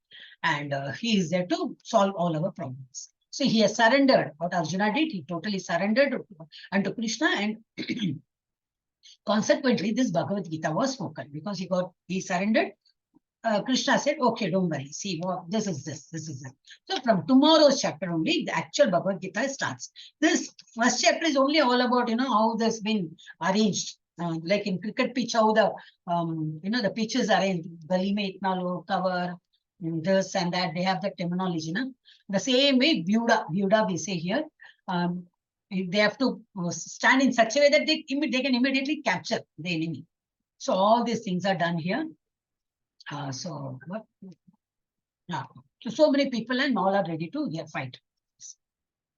and he is there to solve all our problems. So he has surrendered. What Arjuna did, he totally surrendered unto Krishna, and consequently, this Bhagavad Gita was spoken because he surrendered. Krishna said, okay, don't worry. See, this is this. So from tomorrow's chapter only, the actual Bhagavad Gita starts. This first chapter is only all about, how this been arranged. Like in cricket pitch, how the pitches are arranged. Gali mein itna low cover, this and that. They have the terminology. The same way, Vyuda we say here. They have to stand in such a way that they can immediately capture the enemy. So all these things are done here. So many people and all are ready to fight.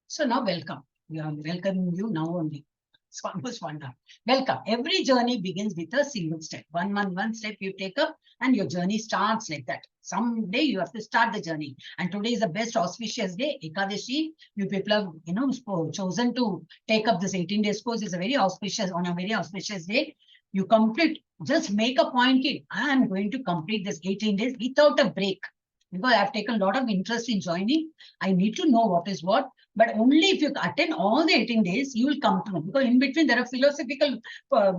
So now welcome. We are welcoming you now only. It's almost wonder. Welcome. Every journey begins with a single step. One step you take up and your journey starts like that. Someday you have to start the journey. And today is the best auspicious day. Ekadashi, you people have chosen to take up this 18 days course. It's a very auspicious, on a very auspicious day. You complete, just make a point, I am going to complete this 18 days without a break. Because I have taken a lot of interest in joining. I need to know what is what. But only if you attend all the 18 days, you will come to know. Because in between, there are philosophical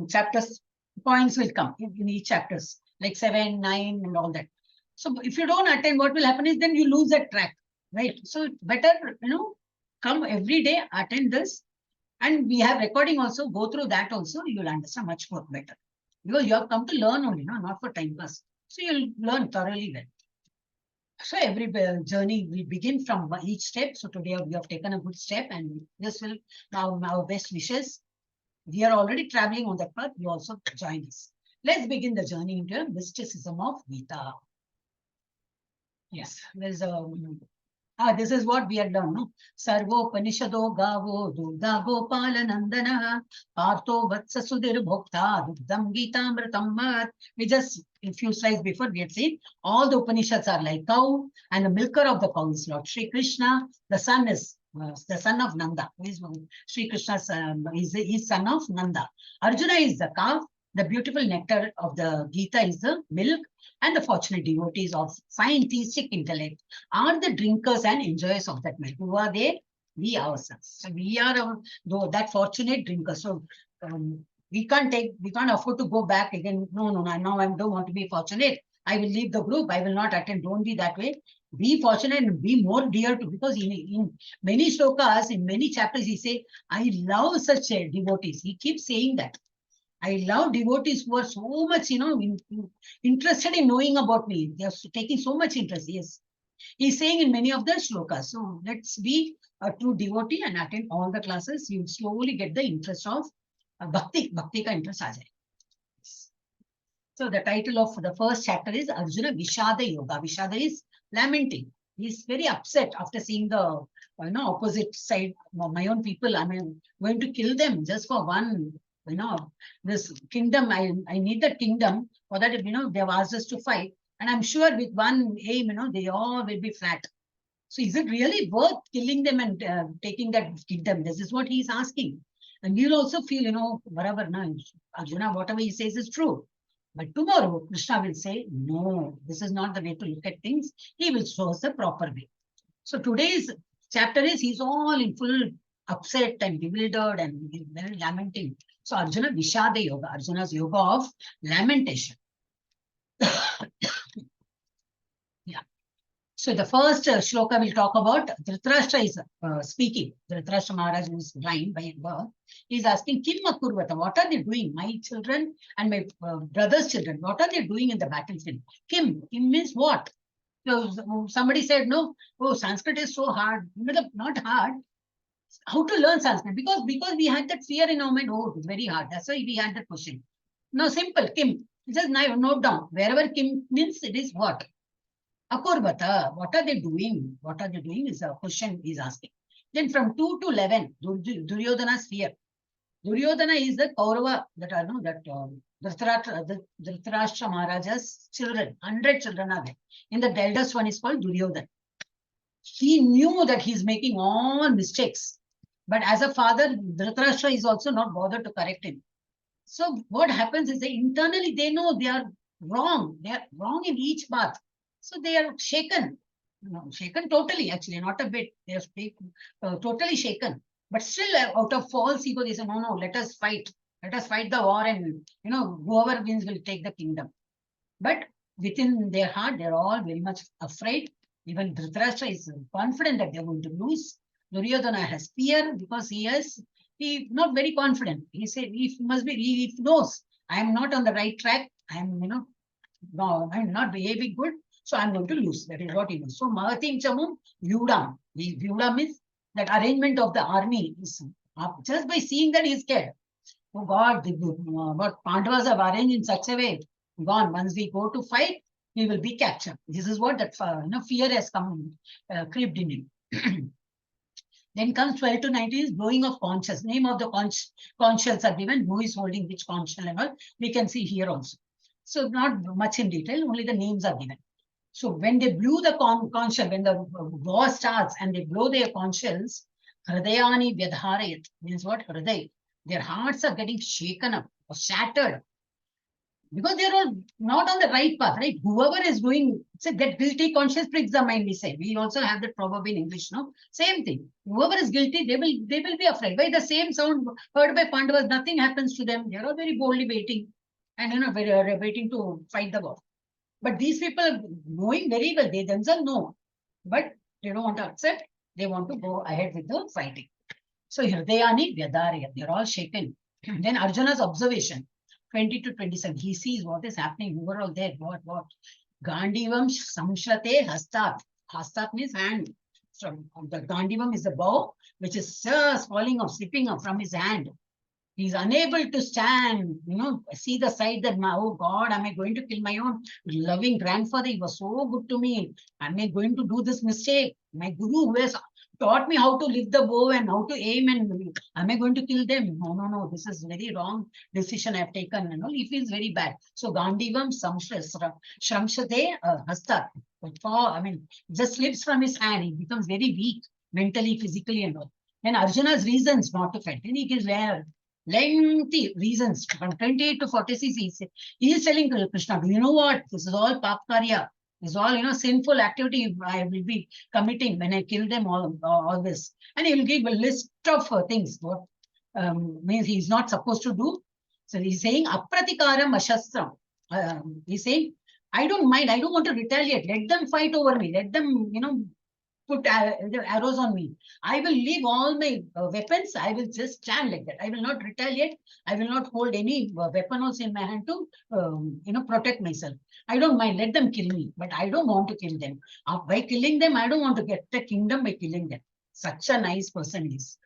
chapters, points will come in each chapters, like 7, 9, and all that. So if you don't attend, what will happen is then you lose that track, right? So better, come every day, attend this. And we have recording also, go through that also, you'll understand much more better. Because you have come to learn only, not for time pass. So you'll learn thoroughly well. So every journey will begin from each step. So today we have taken a good step, and this will now our best wishes. We are already traveling on that path. You also join us. Let's begin the journey into mysticism of Gita. Yes, there's a this is what we have done. No? Sarvo Panishado Gavo Durga Gopala Nandana Partho Vatsa Sudir Bhokta Dugdam Gita Amritam Mat. We just, a few slides before, we had seen all the Upanishads are like cow, and the milker of the cow is Lord Sri Krishna. The son is the son of Nanda. Sri Krishna's is son of Nanda. Arjuna is the cow. The beautiful nectar of the Gita is the milk, and the fortunate devotees of scientific intellect are the drinkers and enjoyers of that milk. Who are they? We ourselves. So we are that fortunate drinkers. So we can't afford to go back again. No, now I don't want to be fortunate. I will leave the group. I will not attend. Don't be that way. Be fortunate and be more dear to, because in many shlokas, in many chapters, he say, I love such devotees. He keeps saying that. I love devotees who are so much, interested in knowing about me. They are taking so much interest. Yes. He's saying in many of the shlokas. So let's be a true devotee and attend all the classes. You'll slowly get the interest of bhakti. Bhakti ka interest aa jaye. So the title of the first chapter is Arjuna Vishada Yoga. Vishada is lamenting. He's very upset after seeing the opposite side. My own people, I'm going to kill them just for one. This kingdom, I need the kingdom for that, they've asked us to fight. And I'm sure with one aim, they all will be flat. So is it really worth killing them and taking that kingdom? This is what he's asking. And you'll also feel, whatever, Arjuna, whatever he says is true. But tomorrow, Krishna will say, no, this is not the way to look at things. He will show us the proper way. So today's chapter is, he's all in full upset and bewildered and he's very lamenting. So Arjuna Vishada Yoga, Arjuna's yoga of lamentation. Yeah. So the first shloka will talk about Dhritarashtra is speaking. Dhritarashtra Maharaj, who is blind by birth, is asking, Kim Akurvata, what are they doing? My children and my brother's children, what are they doing in the battlefield? Kim means what? So somebody said, no, Sanskrit is so hard. Not hard. How to learn Sanskrit? Because we had that fear in our mind. Oh, it's very hard. That's why we had that question. No, simple. Kim. Just note down. Wherever Kim means, it is what? Akurvata. What are they doing? What are they doing is a question he's asking. Then from 2 to 11, Duryodhana's fear. Duryodhana is the Kaurava that I know that Dhritarashtra Maharaja's children. 100 children are there. In the eldest one is called Duryodhana. He knew that he's making all mistakes. But as a father, Dhritarashtra is also not bothered to correct him. So what happens is internally they know they are wrong. They are wrong in each path. So they are shaken. Shaken totally, actually, not a bit. They are totally shaken. But still, out of false ego, they say, no, let us fight. Let us fight the war and, whoever wins will take the kingdom. But within their heart, they're all very much afraid. Even Dhritarashtra is confident that they're going to lose. Duryodhana has fear because he not very confident. He said, he knows I am not on the right track. I am, I'm not behaving good. So I'm going to lose. That is what he knows. So Mahatim Chamum Vyudam. Vyudam means that arrangement of the army. Just by seeing that, he's scared. Oh God, what Pandavas have arranged in such a way. Gone. Once we go to fight, we will be captured. This is what that fear has come creeped in him. Then comes 12 to 19 is blowing of conch shells. Name of the conch shells are given. Who is holding which conch shell and all. We can see here also. So not much in detail. Only the names are given. So when they blew the conch shell, when the war starts and they blow their conch shells, Hridayani Vyadharayat means what? Hriday. Their hearts are getting shaken up or shattered. Because they're all not on the right path, right? Whoever is doing, say that guilty conscience pricks the mind, we say. We also have that proverb in English, no? Same thing. Whoever is guilty, they will be afraid. By the same sound heard by Pandavas, nothing happens to them. They are all very boldly waiting and waiting to fight the war. But these people knowing very well, they themselves know. But they don't want to accept. They want to go ahead with the fighting. So Hridayani Vyadarya, they're all shaken. Then Arjuna's observation. 20 to 27. He sees what is happening. Who are all there? What? Gandivam Samshrate Hastat. Hastat means hand. So the Gandivam is the bow, which is falling off, slipping off from his hand. He's unable to stand, see the sight that, oh God, am I going to kill my own loving grandfather? He was so good to me. Am I going to do this mistake? My guru who has taught me how to lift the bow and how to aim, and am I going to kill them? No, no, no. This is very wrong decision I've taken. He feels very bad. So Gandivam Shramshate Hasta. Just slips from his hand. He becomes very weak mentally, physically, and all. Then Arjuna's reasons not to fight. Then he gives lengthy reasons from 28 to 46. He is telling Krishna, do you know what? This is all papkarya. This is all, sinful activity I will be committing when I kill them all this. And he will give a list of things, what means he's not supposed to do. So he's saying, apratikaram ashastram. He's saying, I don't mind. I don't want to retaliate. Let them fight over me. Let them, put arrows on me. I will leave all my weapons. I will just stand like that. I will not retaliate. I will not hold any weapon also in my hand to, protect myself. I don't mind. Let them kill me, but I don't want to kill them. By killing them, I don't want to get the kingdom by killing them. Such a nice person is.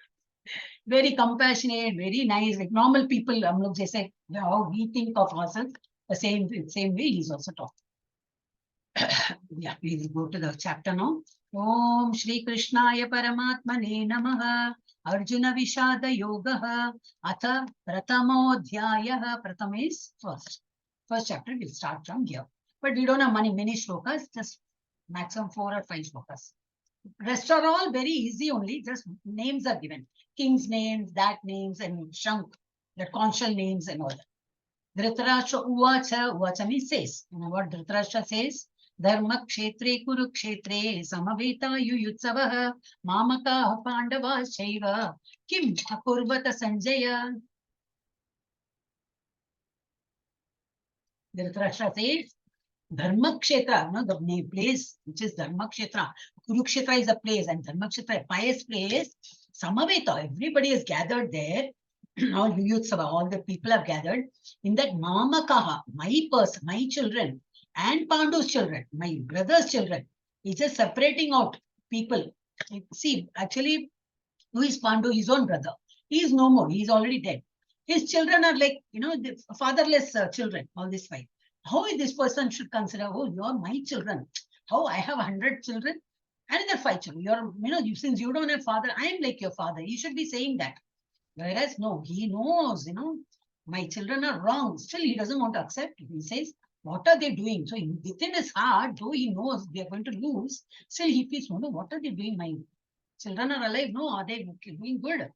Very compassionate, very nice. Like normal people, they say, how we think of ourselves, the same way he's also taught. Yeah, we will go to the chapter now. Om Shri Krishnaya Paramatmane Namaha Arjuna Vishada Yogaha Atha Pratamodhyayaha. Pratham is first. First chapter will start from here. But we don't have many shlokas, just maximum 4 or 5 shlokas. Rest are all very easy only, just names are given. King's names, that names, and Shank, the consul names and all that. Dhritarashtra Uvacha means says. You know what Dhritarashtra says? Dharma kshetre kurukshetre samaveta yuyutsavaha mamaka pandava shaiva kim akurvata sanjaya. Dhritarashtra says, Dharma Kshetra, the place which is Dharma Kshetra. Kurukshetra is a place, and Dharma Kshetra, a pious place. Samaveta, everybody is gathered there. All Yuyutsava, all the people have gathered. In that Mamakaha, my person, my children, and Pandu's children, my brother's children. He's just separating out people. See, actually, who is Pandu? His own brother. He is no more. He is already dead. His children are like, the fatherless children, all this fight. How this person should consider, oh, you are my children. How I have 100 children, another 5 children. Since you don't have father, I am like your father. He should be saying that. Whereas, no, he knows, my children are wrong. Still, he doesn't want to accept. He says, what are they doing? So within his heart, though he knows they are going to lose, still he feels, no, what are they doing? My children are alive. No, are they doing good?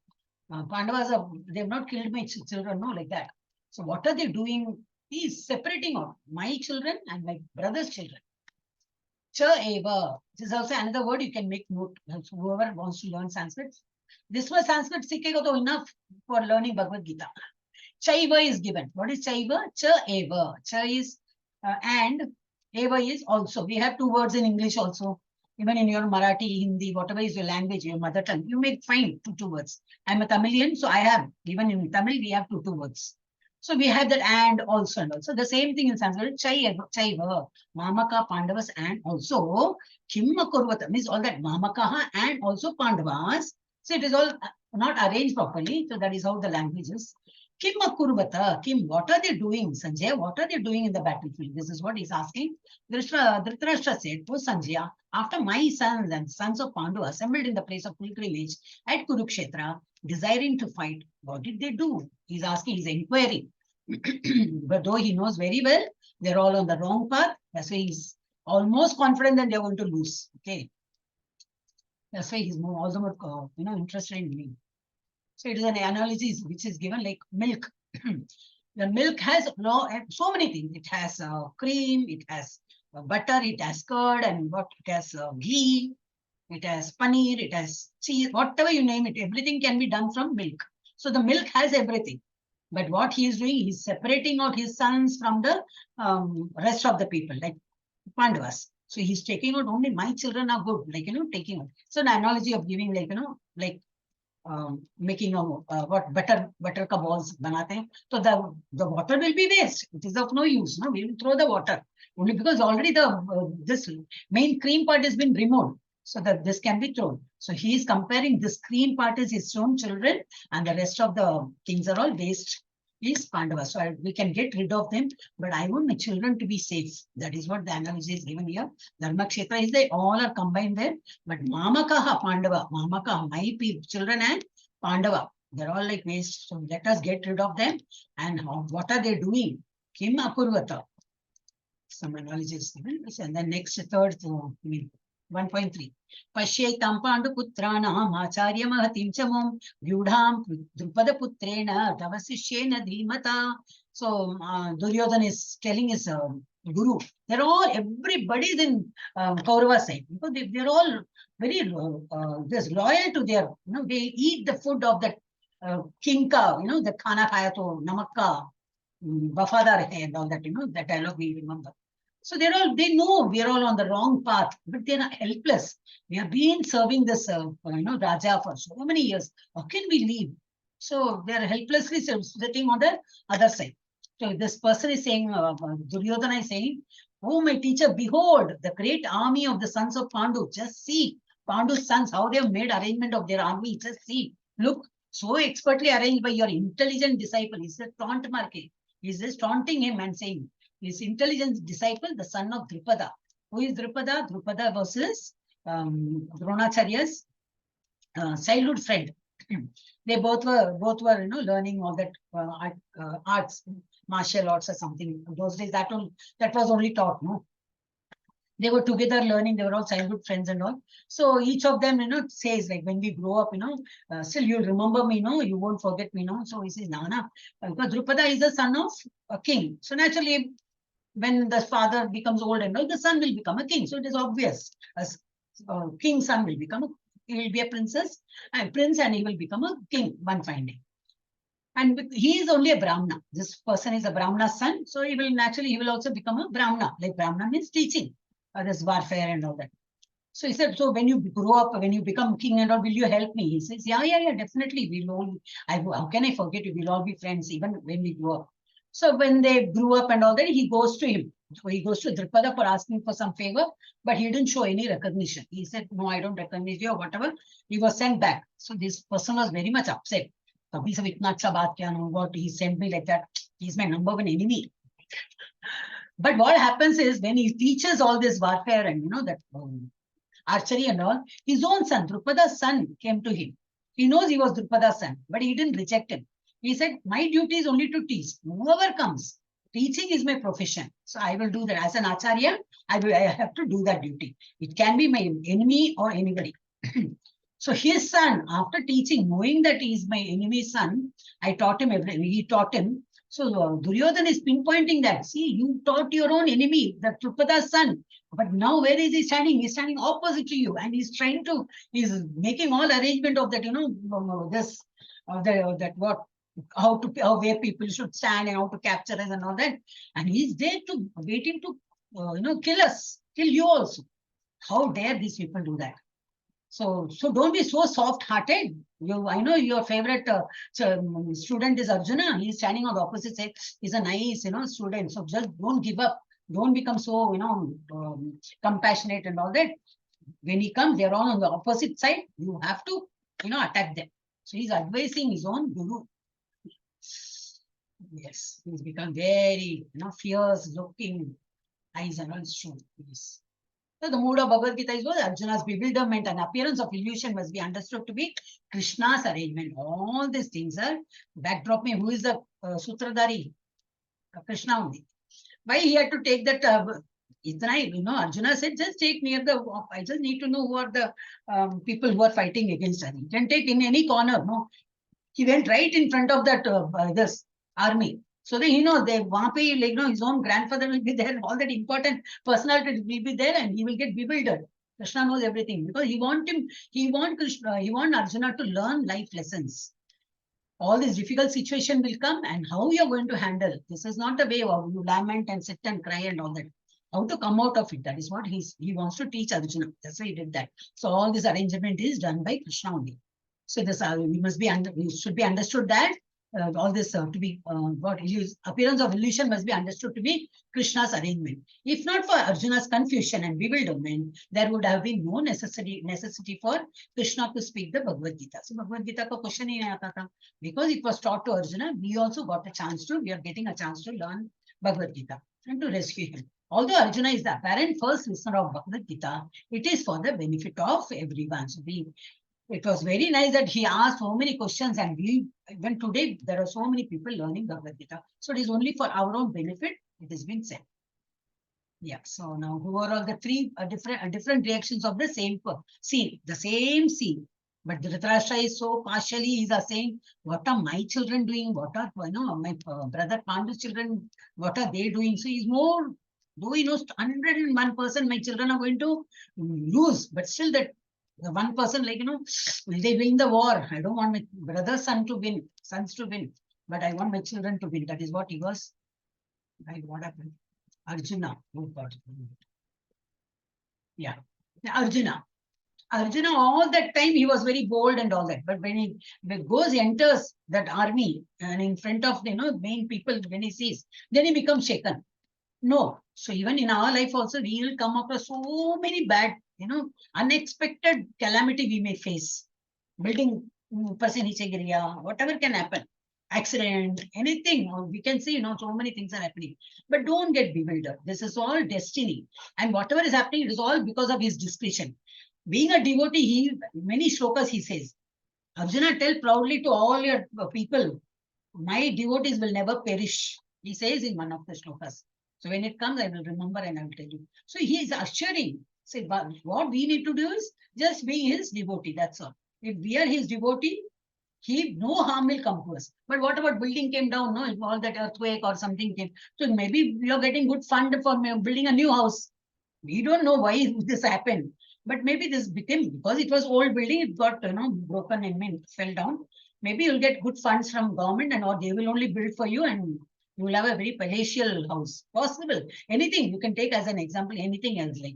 Pandavas, they have not killed my children. No, like that. So what are they doing? He is separating out my children and my brother's children. Cha eva. This is also another word you can make note. So whoever wants to learn Sanskrit. This was Sanskrit sikhega to enough for learning Bhagavad Gita. Chaiva is given. What is chaiva? Cha eva. Cha is and eva is also. We have 2 words in English also. Even in your Marathi, Hindi, whatever is your language, your mother tongue, you may find 2 words. I'm a Tamilian, so I have. Even in Tamil, we have 2 words. So we have that and also and also. The same thing in Sanskrit. Chaiva, Mamaka, Pandavas, and also Kimma Kurvata means all that Mamakaha and also Pandavas. So it is all not arranged properly. So that is how the language is. Kimma Kurvata, Kim, what are they doing, Sanjay? What are they doing in the battlefield? This is what he's asking. Dhritarashtra said, oh Sanjaya, after my sons and sons of Pandu assembled in the place of pilgrimage at Kurukshetra, desiring to fight, what did they do? He's asking, he's inquiring. But though he knows very well, they're all on the wrong path. That's why he's almost confident that they're going to lose. Okay. That's why he's also more, interested in me. So it is an analogy which is given like milk. The milk has so many things. It has cream, it has butter, it has curd, and it has ghee, it has paneer, it has cheese, whatever you name it, everything can be done from milk. So the milk has everything. But what he is doing, he's separating out his sons from the rest of the people, like Pandavas. So he's taking out only my children are good, like, taking out. So the analogy of giving, like, making what butter ka balls banate hain. So the water will be waste. It is of no use. No, we will throw the water only because already this main cream part has been removed. so that this can be thrown. So he is comparing this green part is his own children, and the rest of the kings are all waste is Pandava. So we can get rid of them, but I want my children to be safe. That is what the analogy is given here. Dharma Kshetra is they all are combined there, but Mamakaha Pandava, Mamakaha, my children and Pandava, they're all like waste. So let us get rid of them. And what are they doing? Kim Apurvata. Some analogy is given. And then next, third, 1.3. Pashyaitam Panduputrana Acharya Mahatim Chamam Vyudham Drupada Putrena Tavasishyena Dhimata. So Duryodhana is telling his guru, they're all, everybody is in Kaurava side, because they're all very just loyal to their, they eat the food of the king ka, the khana khaya to namakka, wafadar hai and all that, that dialogue we remember. So they know we are all on the wrong path, but they're helpless. We have been serving this, Raja for so many years. How can we leave? So they are helplessly sitting on the other side. So this person is saying, Duryodhana is saying, oh, my teacher, behold, the great army of the sons of Pandu. Just see Pandu's sons, how they have made arrangement of their army. Just see. Look, so expertly arranged by your intelligent disciple. He's a taunt market. He's just taunting him and saying, his intelligent disciple, the son of Drupada. Who is Drupada? Drupada versus Dronacharya's childhood friend. They both were learning all that arts, martial arts or something. In those days, that was only taught, no? They were together learning, they were all childhood friends and all. So each of them, says, like, when we grow up, still you'll remember me, you won't forget me, So he says, Nana, because Drupada is the son of a king. So naturally, when the father becomes old and all, the son will become a king. So it is obvious, as king's son will become he will be a prince, and he will become a king one fine day. And he is only a Brahmana. This person is a Brahmana's son. So he will also become a Brahmana. Like Brahmana means teaching, this warfare and all that. So he said, so when you grow up, when you become king and all, will you help me? He says, yeah, definitely. How can I forget you? We'll all be friends even when we grow up. So when they grew up and all that, he goes to him. So he goes to Drupada for asking for some favor, but he didn't show any recognition. He said, no, I don't recognize you or whatever. He was sent back. So this person was very much upset. What he sent me like that. He's my number one enemy. But what happens is when he teaches all this warfare and that archery and all, his own son, Drupada's son, came to him. He knows he was Drupada's son, but he didn't reject him. He said, my duty is only to teach. Whoever comes, teaching is my profession. So I will do that. As an acharya, I have to do that duty. It can be my enemy or anybody. So his son, after teaching, knowing that he is my enemy's son, I taught him everything. He taught him. So Duryodhana is pinpointing that. See, you taught your own enemy, the Drupada's son. But now where is he standing? He's standing opposite to you. And he's making all arrangement of that, where people should stand and how to capture us and all that. And he's there to waiting to, kill us, kill you also. How dare these people do that? So don't be so soft-hearted. I know your favorite student is Arjuna. He's standing on the opposite side. He's a nice, student. So just don't give up. Don't become so, compassionate and all that. When he comes, they're all on the opposite side. You have to, attack them. So he's advising his own guru. Yes, he's become very, fierce looking eyes and all shown. Yes. So the mood of Bhagavad Gita is Arjuna's bewilderment and appearance of illusion must be understood to be Krishna's arrangement. All these things are backdrop. Who is the Sutradhari? Krishna only. Why he had to take that? Arjuna said, just take near I just need to know who are the people who are fighting against us. He can take in any corner. No, he went right in front of that this army. So that his own grandfather will be there, all that important personality will be there, and he will get bewildered. Krishna knows everything because he want Arjuna to learn life lessons. All this difficult situation will come, and how you are going to handle. This is not the way of you lament and sit and cry and all that. How to come out of it. That is what he wants to teach Arjuna. That's why he did that. So all this arrangement is done by Krishna only. So this we should be understood that all this to be what appearance of illusion must be understood to be Krishna's arrangement. If not for Arjuna's confusion and bewilderment, there would have been no necessity for Krishna to speak the Bhagavad Gita. So Bhagavad Gita ko question hi nahi aata tha. Because it was taught to Arjuna, we also got a chance to, we are getting a chance to learn Bhagavad Gita and to rescue him. Although Arjuna is the apparent first listener of Bhagavad Gita, it is for the benefit of everyone. So it was very nice that he asked so many questions, and even today there are so many people learning Bhagavad Gita. So it is only for our own benefit, it has been said. Yeah, so now who are all the three different reactions of the same scene, the same scene. But Dhritarashtra is so partially, he's saying, what are my children doing? What are, my brother Pandu's children, what are they doing? So he's more, though he knows 101% my children are going to lose, but still that the one person, like, will they win the war? I don't want my brother's sons to win, but I want my children to win. That is what he was. Right, what happened? Arjuna. Oh God. Yeah. Arjuna, all that time he was very bold and all that. But when he enters that army and in front of main people, when he sees, then he becomes shaken. No. So even in our life also, we will come across so many bad, unexpected calamity we may face. Building person whatever can happen. Accident, anything. We can see, so many things are happening. But don't get bewildered. This is all destiny. And whatever is happening, it is all because of his discretion. Being a devotee, many shlokas he says, Arjuna, tell proudly to all your people, my devotees will never perish. He says in one of the shlokas. So when it comes, I will remember and I will tell you. So he is assuring. Say, what we need to do is just be his devotee. That's all. If we are his devotee, no harm will come to us. But what about building came down? No, if all that earthquake or something came. So maybe we are getting good fund for building a new house. We don't know why this happened. But maybe this became, because it was old building, it got broken and fell down. Maybe you'll get good funds from government, and or they will only build for you, and you will have a very palatial house. Possible. Anything you can take as an example, anything else, like.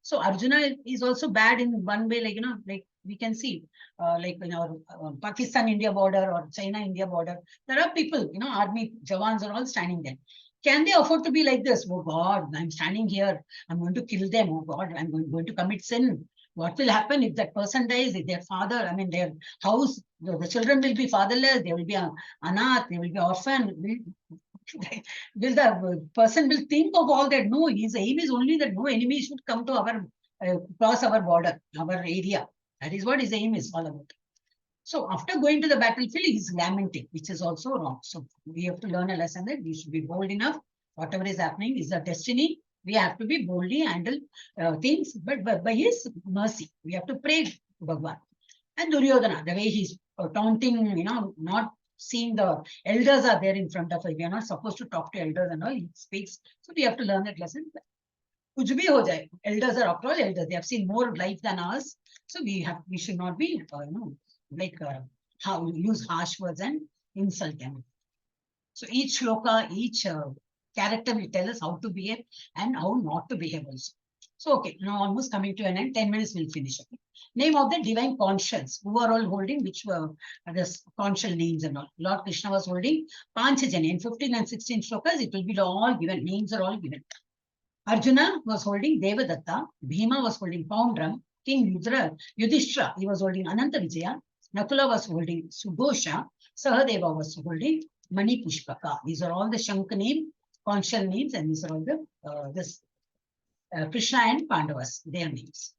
So Arjuna is also bad in one way, like, like we can see, like in our Pakistan-India border or China-India border, there are people, army jawans are all standing there. Can they afford to be like this? Oh God, I'm standing here. I'm going to kill them. Oh God, I'm going to commit sin. What will happen if that person dies? If their father, their house, the children will be fatherless. They will be anath. They will be orphan. Will the person will think of all that? No, his aim is only that no enemy should come to our cross our border, our area. That is what his aim is all about. So after going to the battlefield, he's lamenting, which is also wrong. So we have to learn a lesson that we should be bold enough. Whatever is happening is a destiny. We have to be boldly handle things, but by his mercy, we have to pray to Bhagwan. And Duryodhana, the way he's taunting, not seeing the elders are there in front of us. We are not supposed to talk to elders and all. He speaks. So we have to learn that lesson. Kuch bhi ho jaye. Elders are after all elders. They have seen more life than us. So we should not be, use harsh words and insult them. So each shloka, each character will tell us how to behave and how not to behave also. So, okay, now almost coming to an end, 10 minutes we'll finish. Okay. Name of the divine conscience, who are all holding, which were the conscious names and all. Lord Krishna was holding Panchajanya. In 15 and 16 shlokas, it will be all given, names are all given. Arjuna was holding Devadatta, Bhima was holding Poundram, King Yudhishthira, he was holding Ananta Vijaya, Nakula was holding Sudosha, Sahadeva was holding Mani Pushpaka. These are all the Shank name, conscious names, and these are all the Krishna and Pandavas, their names.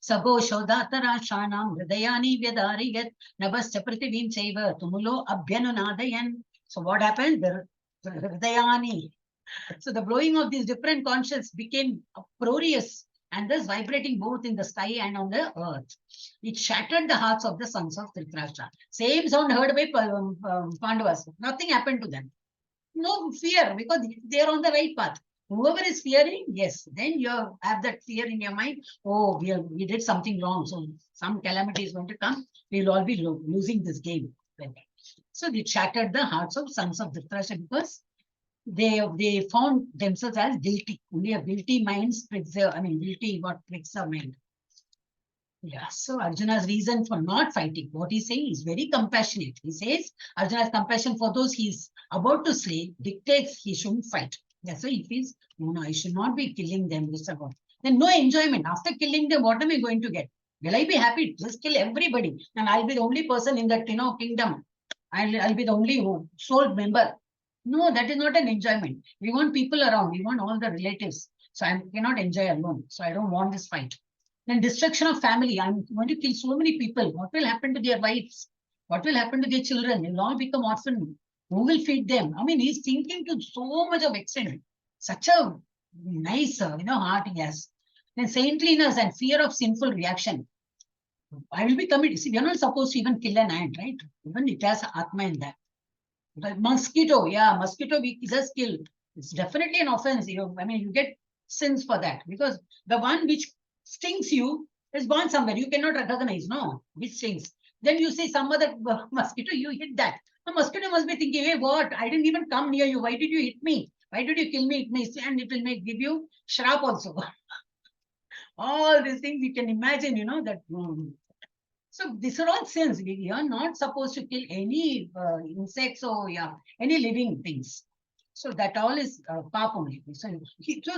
Sago Shodhatara Shanam Hridayani Vyadariyat Nabascha Prativim Chaiva Tumulo Abhyanunadayan. So what happened? The Hridayani. So the blowing of these different conscience became uproarious and thus vibrating both in the sky and on the earth. It shattered the hearts of the sons of Dhritarashtra. Same sound heard by Pandavas. Nothing happened to them. No fear, because they are on the right path. Whoever is fearing, yes, then you have that fear in your mind. Oh, we did something wrong. So some calamity is going to come. We'll all be losing this game. So it shattered the hearts of sons of Dhritarashtra because they found themselves as guilty. Only a guilty mind pricks, guilty what pricks a mind. Yeah, so Arjuna's reason for not fighting, what he's saying is very compassionate. He says Arjuna's compassion for those he's about to slay dictates he shouldn't fight. That's why he feels, no, I should not be killing them. This about. Then no enjoyment. After killing them, what am I going to get? Will I be happy? Just kill everybody. And I'll be the only person in that, kingdom. I'll be the only sole member. No, that is not an enjoyment. We want people around. We want all the relatives. So I cannot enjoy alone. So I don't want this fight. Then destruction of family. I'm going to kill so many people. What will happen to their wives? What will happen to their children? They'll all become orphan. Who will feed them? I mean, he's thinking to so much of extent. Such a nice, heart he has. Then saintliness and fear of sinful reaction. I will be committed. See, we are not supposed to even kill an ant, right? Even it has Atma in that. But mosquito, yeah, mosquito we just kill. It's definitely an offense. I mean, you get sins for that because the one which stings you is gone somewhere. You cannot recognize, no, which stings. Then you say some other mosquito, you hit that. The mosquito must be thinking, hey, what? I didn't even come near you. Why did you hit me? Why did you kill me? And it will give you shrap also. All these things you can imagine, that. So these are all sins. We are not supposed to kill any insects or any living things. So that all is pap only. So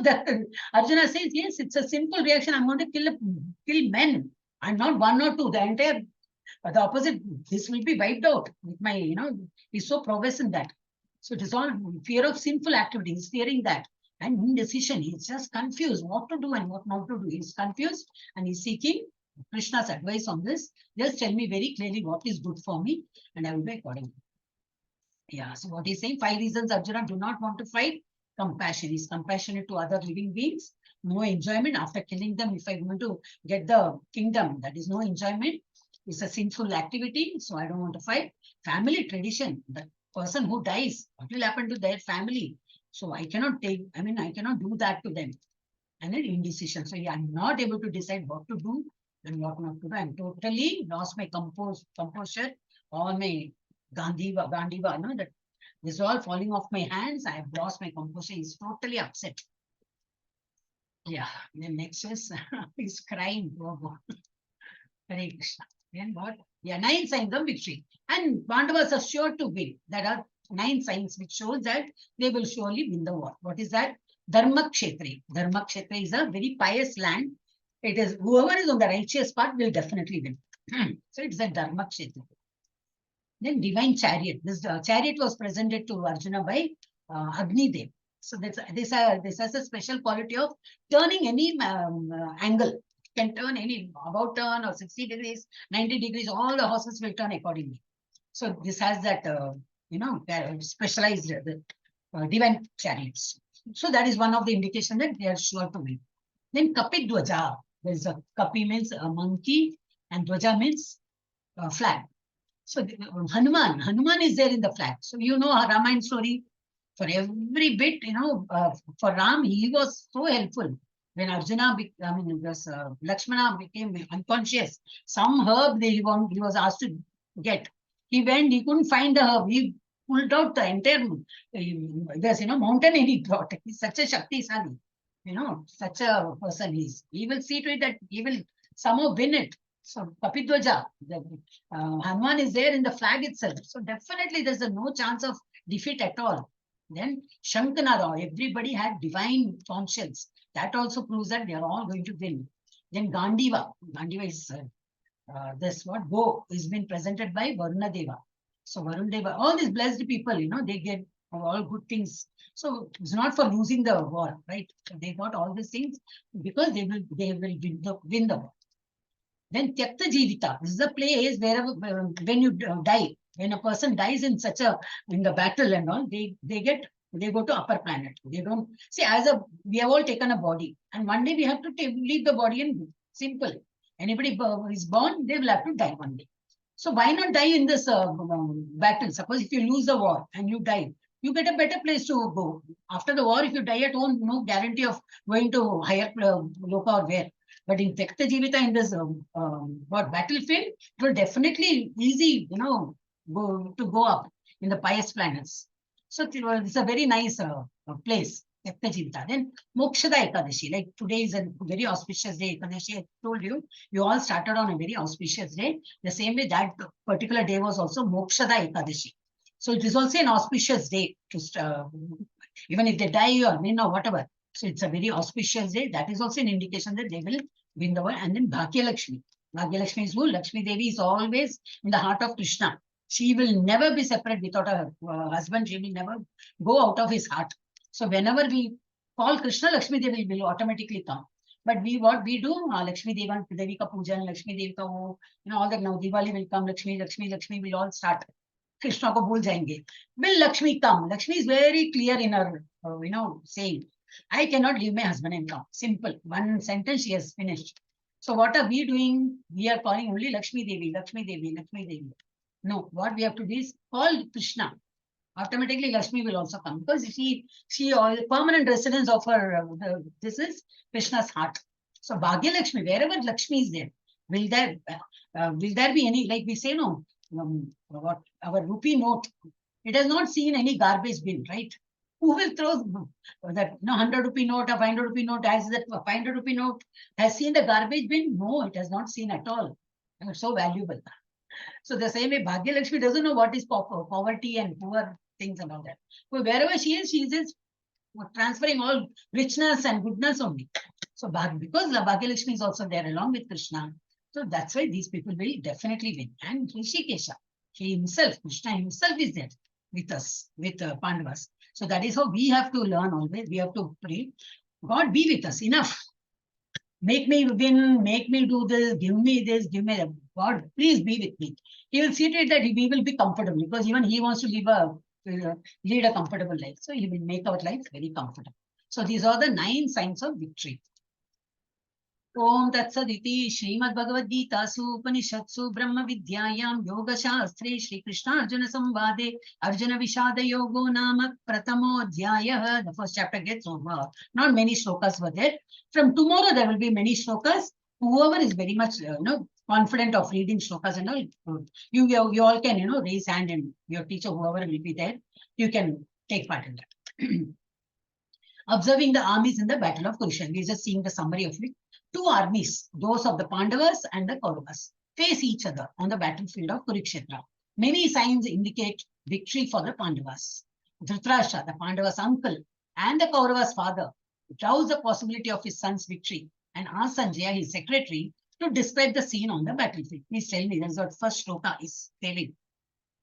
that Arjuna says, yes, it's a simple reaction. I'm going to kill men. I'm not one or two. The entire, the opposite, this will be wiped out with my, he's so prowess in that. So it is all fear of sinful activities, fearing that. And indecision. He's just confused what to do and what not to do. He's confused and he's seeking Krishna's advice on this. Just tell me very clearly what is good for me and I will be according. Yeah, so what he's saying, 5 reasons Arjuna do not want to fight. Compassion. He's compassionate to other living beings. No enjoyment after killing them. If I want to get the kingdom, that is no enjoyment. It's a sinful activity, so I don't want to fight. Family tradition. The person who dies, what will happen to their family? So I cannot I cannot do that to them. And then indecision. So I'm not able to decide what to do and what not to do. I'm totally lost my composure, all my Gandiva, that this is all falling off my hands. I have lost my composure. He's totally upset. Yeah. Then next is he's crying. Hare Krishna. Then what? Yeah, 9 signs of victory. And Pandavas are sure to win. There are 9 signs which shows that they will surely win the war. What is that? Dharma Kshetra. Dharma Kshetra is a very pious land. It is whoever is on the righteous path will definitely win. So it's a Dharma Kshetra. Then divine chariot. This chariot was presented to Arjuna by Agni Dev. So this has a special quality of turning any angle. Can turn any about turn or 60 degrees, 90 degrees. All the horses will turn accordingly. So this has that specialized divine chariots. So that is one of the indication that they are sure to win. Then Kapi Dwaja. There is a Kapi means a monkey and Dwaja means flag. So Hanuman is there in the flag. So you know a Ramayana story. For every bit, for Ram, he was so helpful. When Arjuna, Lakshmana became unconscious, some herb he was asked to get. He went, he couldn't find the herb. He pulled out the entire, mountain and he brought. He's such a Shaktisani, such a person he is. He will see to it that he will somehow win it. So Kapidwaja, Hanuman is there in the flag itself. So definitely there's no chance of defeat at all. Then Shankanara, everybody had divine conscience. That also proves that they are all going to win. Then Gandiva is Go is been presented by Varuna Deva. So Varuna Deva, all these blessed people, they get all good things. So it's not for losing the war, right? So they got all these things because they will win the war. Then Tyakta Jivita. This is a place where when you die, when a person dies in the battle and all, they go to upper planet. They don't see we have all taken a body, and one day we have to leave the body and simple. Anybody is born, they will have to die one day. So why not die in this battle? Suppose if you lose the war and you die, you get a better place to go. After the war, if you die at home, no guarantee of going to higher loka or where. But in Tyakta Jivita, in this battlefield, it will definitely easy, to go up in the pious planets. So it's a very nice place. Then Mokshada Ekadashi, like today is a very auspicious day. Ekadashi, I told you, you all started on a very auspicious day. The same way that particular day was also Mokshada Ekadashi. So it is also an auspicious day to even if they die or win or whatever. So it's a very auspicious day. That is also an indication that they will win the world. And then Bhagya Lakshmi. Bhagya Lakshmi is who? Lakshmi Devi is always in the heart of Krishna. She will never be separate without her husband. She will never go out of his heart. So whenever we call Krishna, Lakshmi Devi will automatically come. But what we do, Lakshmi Devi ka puja, Lakshmi Devi ka all that now Diwali will come, Lakshmi will all start. Krishna ko bhul jayenge. Will Lakshmi come? Lakshmi is very clear in her, saying, I cannot leave my husband and come. Simple. One sentence she has finished. So what are we doing? We are calling only Lakshmi Devi, Lakshmi Devi, Lakshmi Devi. No, what we have to do is call Krishna. Automatically Lakshmi will also come because she permanent residence of her, this is Krishna's heart. So Bhagya Lakshmi, wherever Lakshmi is there, will there be any, like we say, no, what our rupee note, it has not seen any garbage bin, right? Who will throw that 100 rupee note or 500 rupee note? Has that 500 rupee note has seen the garbage bin? No, it has not seen at all. It's so valuable. So the same way Bhagya Lakshmi doesn't know what is poverty and poor things and all that. So wherever she is just transferring all richness and goodness only. So because Bhagya Lakshmi is also there along with Krishna, so that's why these people will definitely win. And Hrishikesha, Krishna himself is there with us, with Pandavas. So that is how we have to learn always. We have to pray, God be with us, enough. Make me win, make me do this, give me this, give me that. God, please be with me. He will see to it that we will be comfortable because even he wants to lead a comfortable life. So he will make our life very comfortable. So these are the 9 signs of victory. Om Tatsaditi Srimad Bhagavad Gita Upanishatsu Brahma Vidyayam Yoga Shastre Shri Krishna Arjuna Samvade Arjuna Vishada Yogo Nama Pratamo Adhyaya. The first chapter gets over. Not many shlokas were there. From tomorrow there will be many shlokas. Whoever is very much confident of reading shlokas and all, you all can raise hand and your teacher, whoever will be there, you can take part in that. Observing the armies in the battle of Kurukshetra. We are just seeing the summary of it. 2 armies, those of the Pandavas and the Kauravas, face each other on the battlefield of Kurukshetra. Many signs indicate victory for the Pandavas. Dhritarashtra, the Pandavas' uncle, and the Kauravas' father doubts the possibility of his son's victory and asked Sanjaya, his secretary, to describe the scene on the battlefield. Please tell me, that's what first shloka is telling.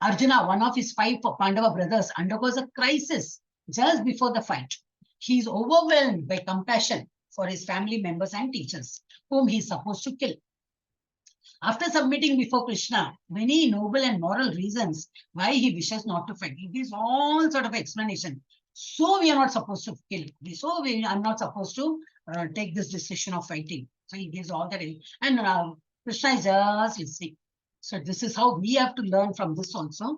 Arjuna, one of his 5 Pandava brothers, undergoes a crisis just before the fight. He is overwhelmed by compassion for his family members and teachers, whom he is supposed to kill. After submitting before Krishna many noble and moral reasons why he wishes not to fight, he gives all sort of explanation. So we are not supposed to kill. So I'm not supposed to take this decision of fighting. So he gives all that. And Krishna is just listening. So this is how we have to learn from this also.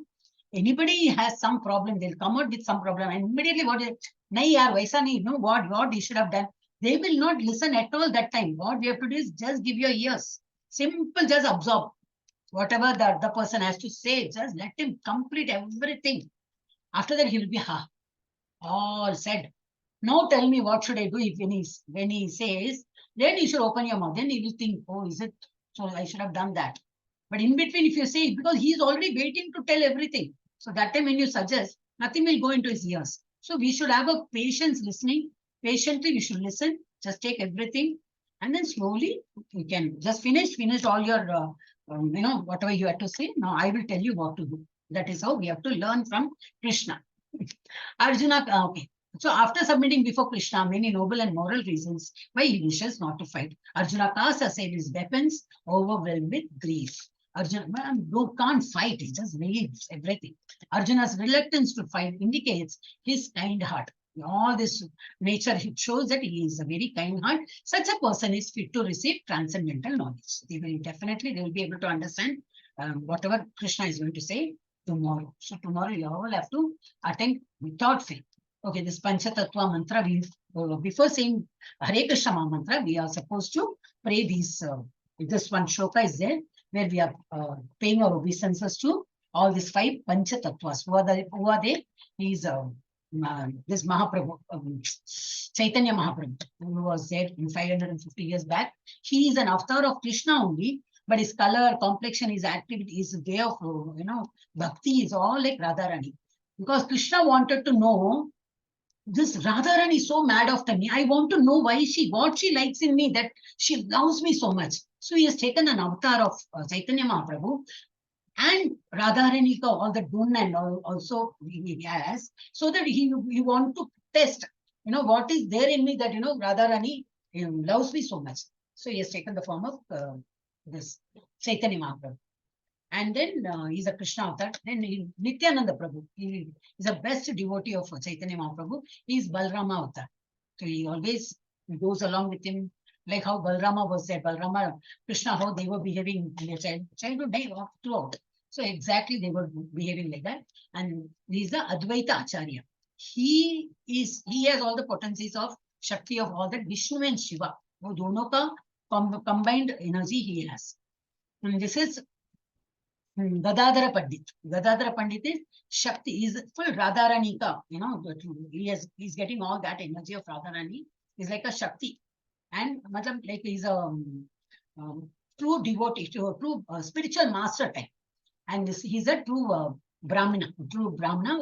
Anybody has some problem, they'll come out with some problem. And immediately what he should have done. They will not listen at all that time. What we have to do is just give your ears. Simple, just absorb. Whatever the other person has to say, just let him complete everything. After that, he will be all said. Now tell me what should I do if when he says, then you should open your mouth. Then he will think, oh, is it? So I should have done that. But in between, if you say, because he is already waiting to tell everything. So that time when you suggest, nothing will go into his ears. So we should have a patience listening. Patiently, we should listen. Just take everything. And then slowly, you can just finish all your, whatever you have to say. Now I will tell you what to do. That is how we have to learn from Krishna. Arjuna, okay. So after submitting before Krishna many noble and moral reasons why he wishes not to fight, Arjuna casts aside his weapons, overwhelmed with grief. Arjuna can't fight, he just leaves everything. Arjuna's reluctance to fight indicates his kind heart. All this nature, it shows that he is a very kind heart. Such a person is fit to receive transcendental knowledge. They will be able to understand whatever Krishna is going to say tomorrow. So tomorrow you all have to attend without fail. Okay, this Panchatattva mantra, before saying Hare Krishna mantra, we are supposed to pray these. This one shloka is there where we are paying our obeisances to all these 5 Panchatattvas. Who are they? He is this Mahaprabhu, Chaitanya Mahaprabhu, who was there in 550 years back. He is an avatar of Krishna only, but his color, complexion, his activity, his way of, bhakti is all like Radharani. Because Krishna wanted to know, this Radharani is so mad after me. I want to know what she likes in me, that she loves me so much. So he has taken an avatar of Chaitanya Mahaprabhu, and Radharani, all the gun and also he has, so that he want to test, what is there in me that, Radharani loves me so much. So he has taken the form of this Chaitanya Mahaprabhu. And then he's a Krishna avatar. Then Nityananda Prabhu, he is the best devotee of Chaitanya Mahaprabhu. He is Balrama avatar. So he always goes along with him, like how Balrama was there. Balrama, Krishna, how they were behaving in their childhood day throughout. So exactly they were behaving like that. And he is the Advaita Acharya. He has all the potencies of Shakti of all that Vishnu and Shiva. वो दोनों का combined energy he has. And this is Gadadhara Pandit. Gadadhara Pandit is Shakti, is full Radharani ka, he's getting all that energy of Radharani. He's like a Shakti. And like he's a true devotee, true spiritual master type. And he's a true Brahmana. True Brahmana,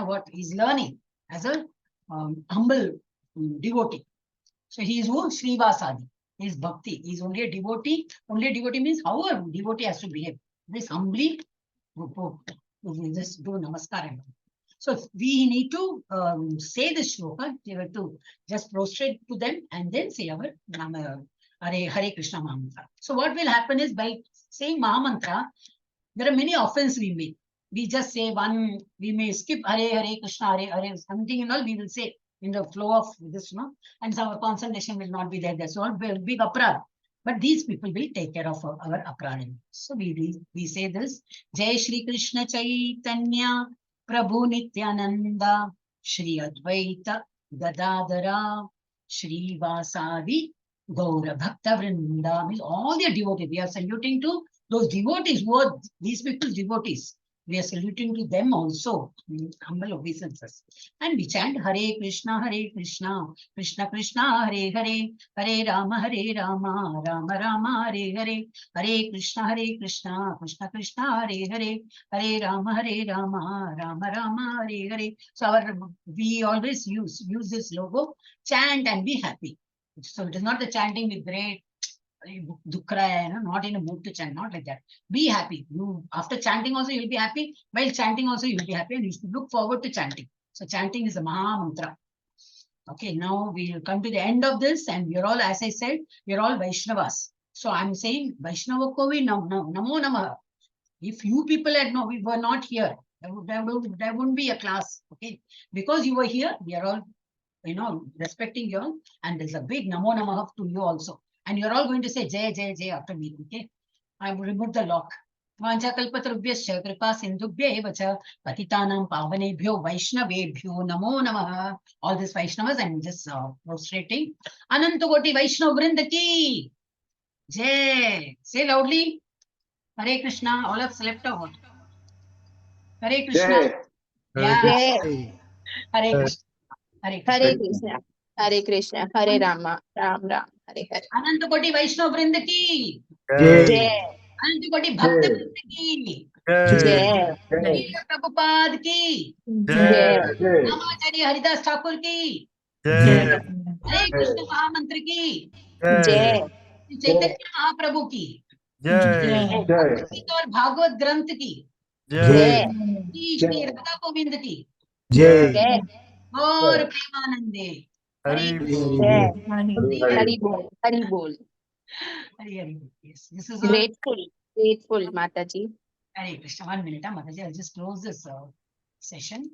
what he's learning as a humble devotee. So he is who? Srivasadi. He is bhakti. He is only a devotee. Only a devotee means how a devotee has to behave. This humbly, just do namaskar. So we need to say the shloka. We have to just prostrate to them and then say our Hare Krishna Mahamantra. So what will happen is, by saying Mahamantra, there are many offenses we make. We just say one, we may skip Hare Krishna, Hare, something and all we will say in the flow of this, and our concentration will not be there. That's all big aprad. But these people will take care of our aprad. So we say this: Jai Shri Krishna Chaitanya Prabhu Nityananda Shri Advaita Gadadhara Shri Vasadi Gaura Bhakta Vrinda. Means all their devotees. We are saluting to those devotees who are these people's devotees. We are saluting to them also, humble obeisances. And we chant Hare Krishna, Krishna Krishna, Hare Hare, Hare Rama, Rama Rama, Hare Hare, Hare Krishna, Krishna Krishna, Hare Hare, Hare Rama, Rama Rama, Hare Hare. So we always use this logo, chant and be happy. So it is not the chanting with great not in a mood to chant, not like that. Be happy. After chanting also you'll be happy. While chanting also you'll be happy, and you should look forward to chanting. So chanting is a Maha Mantra. Okay, now we'll come to the end of this, and we're all, as I said, we're all Vaishnavas. So I'm saying Vaishnava Kovi Namo Namah. If you people we were not here, there wouldn't be a class. Okay, because you were here, we are all respecting you all, and there's a big Namo Namah to you also. And you're all going to say Jai Jai Jai after me. Okay, I will remove the lock. Vanchakalpatarubhyascha kripa sindhubhya eva cha patitanam pavanebhyo vaishnavebhyo namo namah. All these Vaishnavas, I'm just prostrating. Anantagoti Vaishnav Vrinda ki Jai. Say loudly. Hare Krishna. All have slept or what? Hare Krishna. Yeah. Hare Krishna. Hare Krishna. Hare Krishna. Hare Rama. Ram Ram. Hare Hare. Anantagoti Vaishnav Vrinda ki Jai. Anantagoti Bhakta Vrinda ki Jai. Prabhupada ki Jai. Ramacharya Haridas Thakur ki Jai. Hare Krishna Mahamantra ki Jai. Chaitanya Mahaprabhu की Jai. और भागवत ग्रंथ की Jai. Shri Radha Govind की Jai. और प्रेमानंदे हरे Jai. Hari Bol. Hari Bol. Hare. Yes, this is Grateful, Mathaji. Hare Krishna. 1 minute, Mataji. I'll just close this session.